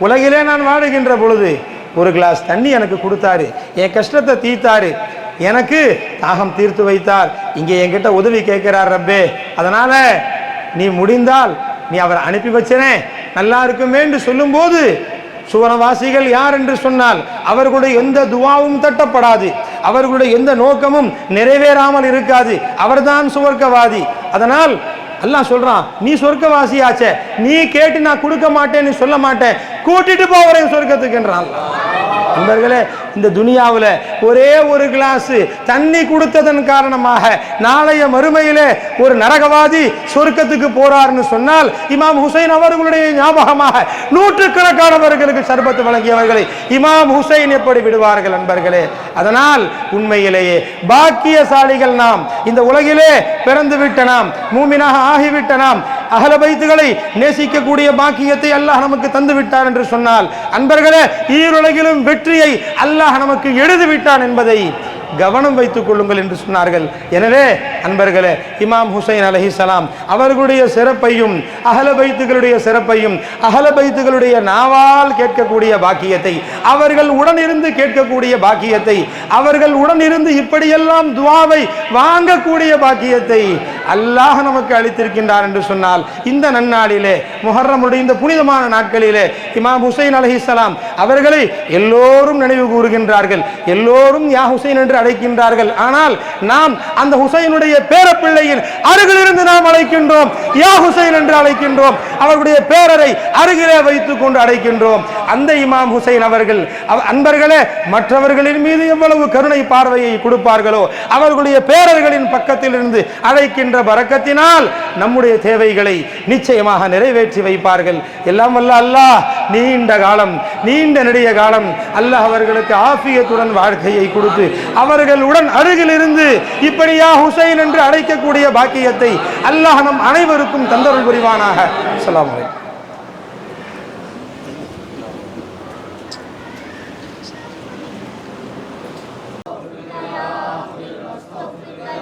உலகிலே நான் வாழுகின்ற பொழுது ஒரு கிளாஸ் தண்ணி எனக்கு கொடுத்தாரு, என் கஷ்டத்தை தீர்த்தாரு, எனக்கு தாகம் தீர்த்து வைத்தார், இங்கே என்கிட்ட உதவி கேட்கிறார் ரப்பே, அதனால நீ முடிந்தால் நீ அவரை அனுப்பி வச்சனே நல்லா இருக்குமே என்று சொல்லும் போது, சுவனவாசிகள் யார் என்று சொன்னால் அவர்களுடைய எந்த துவாவும் தட்டப்படாது, அவர்களுடைய எந்த நோக்கமும் நிறைவேறாமல் இருக்காது, அவர்தான் சுவர்க்கவாதி. அதனால் அல்லாஹ் சொல்றான், நீ சொர்க்கவாசியாச்சே, நீ கேட்டு நான் கொடுக்க மாட்டேன்னு சொல்ல மாட்டேன், கூட்டிட்டு போறேன் சொர்க்கத்துக்குன்றான். நண்பர்களே, இந்த துனியாவில் ஒரே ஒரு கிளாஸ் தண்ணி கொடுத்ததன் காரணமாக நாளைய மறுமையிலே ஒரு நரகவாதி சொர்க்கத்துக்கு போறார்னு சொன்னால், இமாம் ஹுசைன் அவர்களுடைய ஞாபகமாக நூற்றுக்கணக்கானவர்களுக்கு சர்பத்து வழங்கியவர்களை இமாம் ஹுசைன் எப்படி விடுவார்கள்? நண்பர்களே, அதனால் உண்மையிலேயே பாக்கியசாலிகள் நாம், இந்த உலகிலே பிறந்து விட்ட நாம், மூமினாக ஆகிவிட்ட நாம், அஹ்ல பைத்துகளை நேசிக்கக்கூடிய பாக்கியத்தை அல்லாஹ் நமக்கு தந்து விட்டார் என்று சொன்னால், அன்பர்களே, ஈருலகிலும் வெற்றியை அல்லாஹ் நமக்கு எழுதி விட்டான் என்பதை கவனம் வைத்துக் கொள்ளுங்கள் என்று சொன்னார்கள். எனவே அன்பர்களே, இமாம் ஹுசைன் அலைஹிஸ்ஸலாம் அவர்களுடைய சிறப்பையும் அஹ்ல பைத்துகளுடைய சிறப்பையும் அஹ்ல பைத்துகளுடைய நாவால் கேட்கக்கூடிய பாக்கியத்தை, அவர்கள் உடனிருந்து கேட்கக்கூடிய பாக்கியத்தை, அவர்கள் உடனிருந்து இப்படியெல்லாம் துஆவை வாங்கக்கூடிய பாக்கியத்தை அல்லாஹ் நமக்கு அளித்திருக்கின்றார் என்று சொன்னால், இந்த நன்னாளிலே, முஹர்ரமுடைய இந்த புனிதமான நாட்களிலே இமாம் ஹுசைன் அலைஹிஸ்ஸலாம் அவர்களை எல்லோரும் நினைவு கூறுகின்றார்கள், எல்லோரும் யா ஹுசைன் என்று அழைக்கின்றார்கள். ஆனால் நாம் அந்த ஹுசைனுடைய பேரப்பிள்ளையின் அருகிலிருந்து நாம் அழைக்கின்றோம், யா ஹுசைன் என்று அழைக்கின்றோம், அவர்களுடைய பேரரை அருகிலே வைத்துக் கொண்டு அழைக்கின்றோம். அந்த இமாம் ஹுசைன் அவர்கள், அன்பர்களே, மற்றவர்களின் மீது எவ்வளவு கருணை பார்வையை கொடுப்பார்களோ, அவர்களுடைய பேரர்களின் பக்கத்தில் இருந்து அழைக்கின்ற பரக்கத்தினால் நம்முடைய தேவைகளை நிச்சயமாக நிறைவேற்றி வைப்பார்கள். எல்லாம் வல்ல அல்லாஹ் நீண்ட காலம், நீண்ட நெடிய காலம் அல்லாஹ் அவர்களுக்கு ஆஃபியத்துடன் வாழ்க்கையை கொடுத்து அவர்களுடன் அருகில் இருந்து இப்படியா ஹுசைன் என்று அழைக்கக்கூடிய பாக்கியத்தை அல்லாஹ் நம் அனைவருக்கும் தந்தருள் புரிவானாக. அஸ்ஸலாமு அலைக்கும்.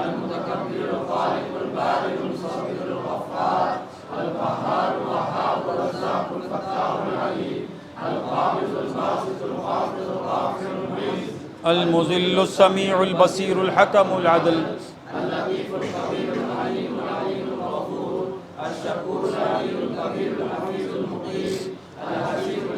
al-mutakabbirul khaliqul bari'ul musawwirul ghaffar al-qahharul wahhabur razzaqul fattahul alim al-qabidul basitul qafidul ghafirul mu'izz al-muzillus sami'ul basirul hakamul 'adl al-latiful khabirul alimul alimul ghafur ash-shakurul aliyul kabirul hafizul muqim al-hafizul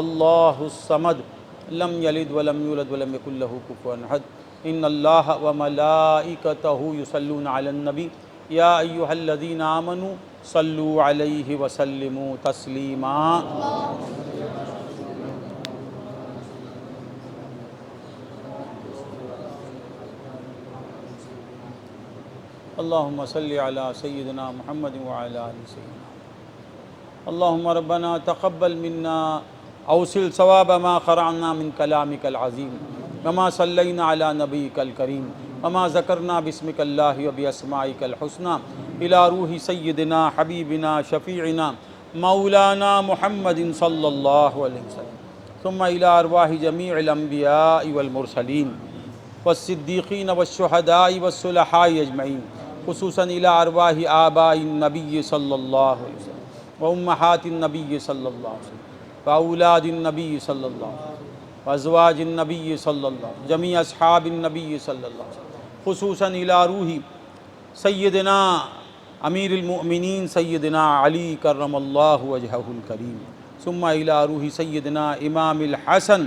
اللہ الصمد لم یلد ولم یولد ولم یکن لہ کفوا احد ان اللہ وملائکتہ یصلون علی النبی یا ایہا الذین آمنوا صلوا علیہ وسلموا تسلیما اللہم صلی علی سیدنا محمد وعلی آل سیدنا اللہم ربنا تقبل منا اوصل ثواب ما قرأنا من کلامک العظیم وما صلینا علی نبیک الکریم وما ذکرنا باسمک اللہ وباسمائک الحسنى الى روح سیدنا حبیبنا شفیعنا مولانا محمد صلی اللہ علیہ وسلم ثم الى ارواح جمیع الانبیاء والمرسلین والصدیقین والشہداء والصلحاء اجمعین خصوصاً الى ارواح آباء النبی صلی اللہ علیہ وسلم وامہات النبی صلی اللہ علیہ وسلم واولاد النبی صلی اللہ علیہ وسلم وازواج النبی صلی اللہ علیہ وسلم جمیع اصحاب النبی صلی اللہ علیہ وسلم خصوصاً الى روح سیدنا امیر المؤمنین سیدنا علی کرم اللہ وجہہ الکریم ثم الى روح سیدنا امام الحسن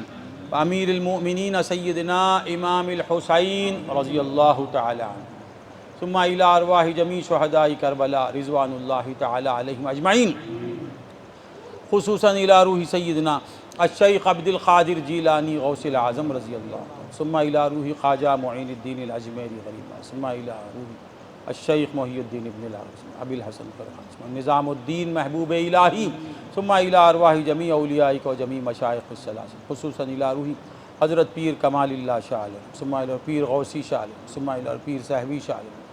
امیر المؤمنین سیدنا امام الحسین رضی اللہ تعالی عنہ ثم الى ارواح جمیع شہداء کربلا رضوان اللہ تعالی علیہم اجمعین خصوصاً الى روح سیدنا الشیخ عبد القادر جیلانی غوث العظم رضی اللہ عنہ ثم الى روح خواجہ معین الدین الاجمیری غریبہ ثم الى روح الشیخ محی الدین ابن العربی ابی الحسن فرحان نظام الدین محبوب الہی ثم الى ارواح جمیع اولیائک و جمیع مشائخ الثلاثہ خصوصاً الى روح حضرت پیر کمال اللہ شاہ علیہ ثم الى پیر غوثی شاہ علیہ ثم الى پیر صحوی شاہ علیہ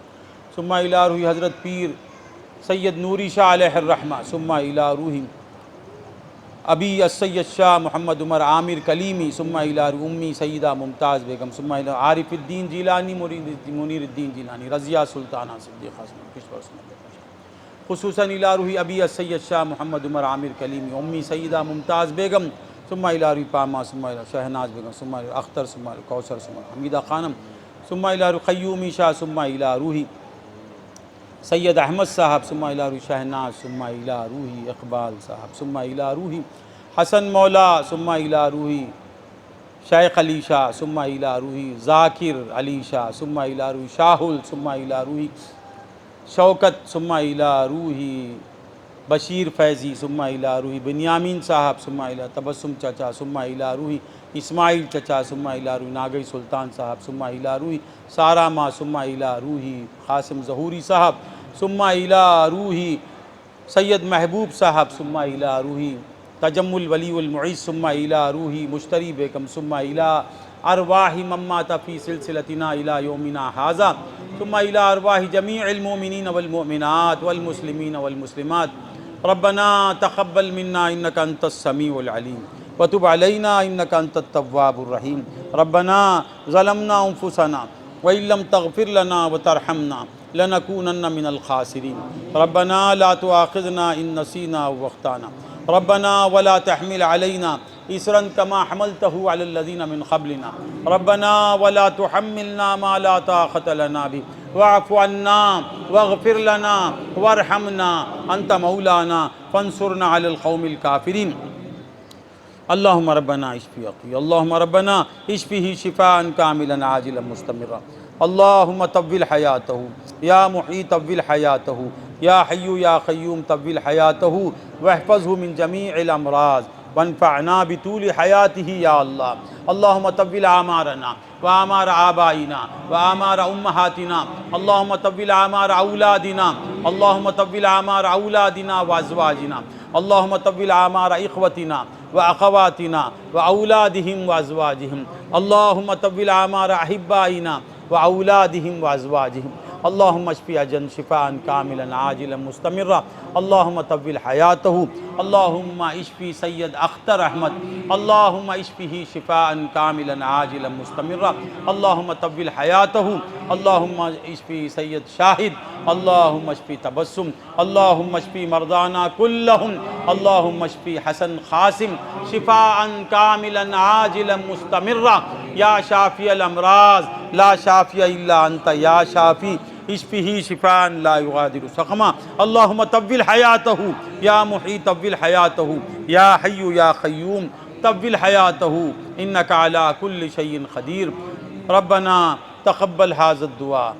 ثم الى روح حضرت پیر سید نوری شاہ علیہ الرحمہ ثم الى روح ابی السید شاہ محمد عمر عامر کلیمی ثم الى روح امی سیدہ ممتاز بیگم ثم الى عارف الدین جیلانی منیر الدین جیلانی رضیہ سلطانہ صدیقہ خصوصاً الى روح ابی السید شاہ محمد عمر عامر کلیمی امی سیدہ ممتاز بیگم ثم الى روح پاما ثم الى شہناز بیگم ثم الى اختر ثم الى کوثر ثم الى حمیدہ خانم ثم الى روح قیومی شاہ ثم الى روح سید احمد صاحب ثم الى روح شہناز ثم الى روح اقبال صاحب ثم الى روح حسن مولا ثم الى روح شیخ علی شاہ ثم الى روح ذاکر علی شاہ ثم الى روح شاہل ثم الى روح شوکت ثم الى روح بشیر فیضی ثم الى روح بنیامین صاحب ثم الى تبسم چچا ثم الى روح اسماعیل چچا ثم الى روح ناگئی سلطان صاحب ثم الى روح سارا ماں ثم الى روح قاسم ظہوری صاحب ثم الى روح سید محبوب صاحب ثم الى روح تجمل ولی المعیز ثم الى روح مشتری بیگم ثم الى ارواح من مات فی سلسلتنا الى یومنا ھذا ثم الى ارواح جمیع المؤمنین والمؤمنات والمسلمین والمسلمات ربنا تقبل منا انک انت السمیع العلیم وتب علینا انک انت التواب الرحیم ربنا ظلمنا انفسنا وإن لم تغفر لنا وترحمنا لنكونن من الخاسرين ربنا لا تؤاخذنا إن نسينا أو أخطأنا ربنا ولا تحمل علينا إصرا كما حملته على الذين من قبلنا ربنا ولا تحملنا ما لا طاقة لنا به واعف عنا واغفر لنا وارحمنا أنت مولانا فانصرنا على القوم الكافرين اللهم ربنا اشفي اخي اللهم ربنا اشفه شفاء كاملا عاجلا مستمرا اللهم طول حياته يا محيي طول حياته يا حي يا قيوم طول حياته واحفظه من جميع الامراض وانفعنا بطول حياته يا الله اللهم طول اعمارنا وآمار آبائنا وآمار أمهاتنا اللهم طول آمار أولادنا اللهم طول آمار أولادنا وأزواجنا اللهم طول آمار إخوتنا وأخواتنا وأولادهم وأزواجهم اللهم طول آمار أحبائنا وأولادهم وأزواجهم اللهم اشفي أجن شفاء كاملا عاجلا مستمرا اللهم طول حياته اللهم اشفي سيد أختر أحمد اللهم اشفه شفاء كاملا عاجلا مستمرا اللهم طول حياته اللهم اشفي سيد شاهد اللهم اشفي تبسم اللهم اشفي مرضانا كلهم اللهم اشفي حسن قاسم شفاء كاملا عاجلا مستمرا يا شافي الأمراض لا شافي إلا أنت يا شافي اشفه شفاء لا يغادر سقما اللهم طول حياته يا محيي طول حياته يا حي يا قيوم طول حیاتہ انک علی کل شیء قدیر ربنا تقبل هذا الدعاء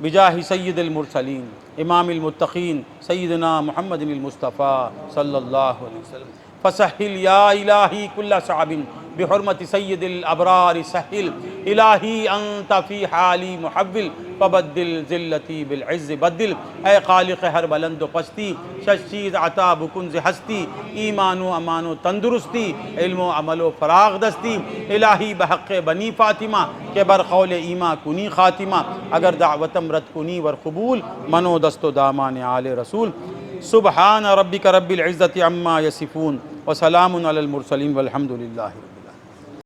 بجاہ سید المرسلین امام المتقین سیدنا محمد المصطفیٰ صلی اللہ علیہ وسلم فسہل یا الہی کل صعب بحرمت سید الابرار سہل الہی انت فی حالی محول فبدل ذلتی بالعز بدل اے خالق ہر بلند و پستی شش چیز عطا بکنز ہستی ایمان و امان و تندرستی علم و عمل و فراغ دستی الہی بحق بنی فاطمہ کہ برقول ایمہ کنی خاتمہ اگر دعوتم رد کنی ور قبول منو دست و دامان آل رسول سبحان ربک رب العزت عما یصفون وسلام علی المرسلین والحمد للہ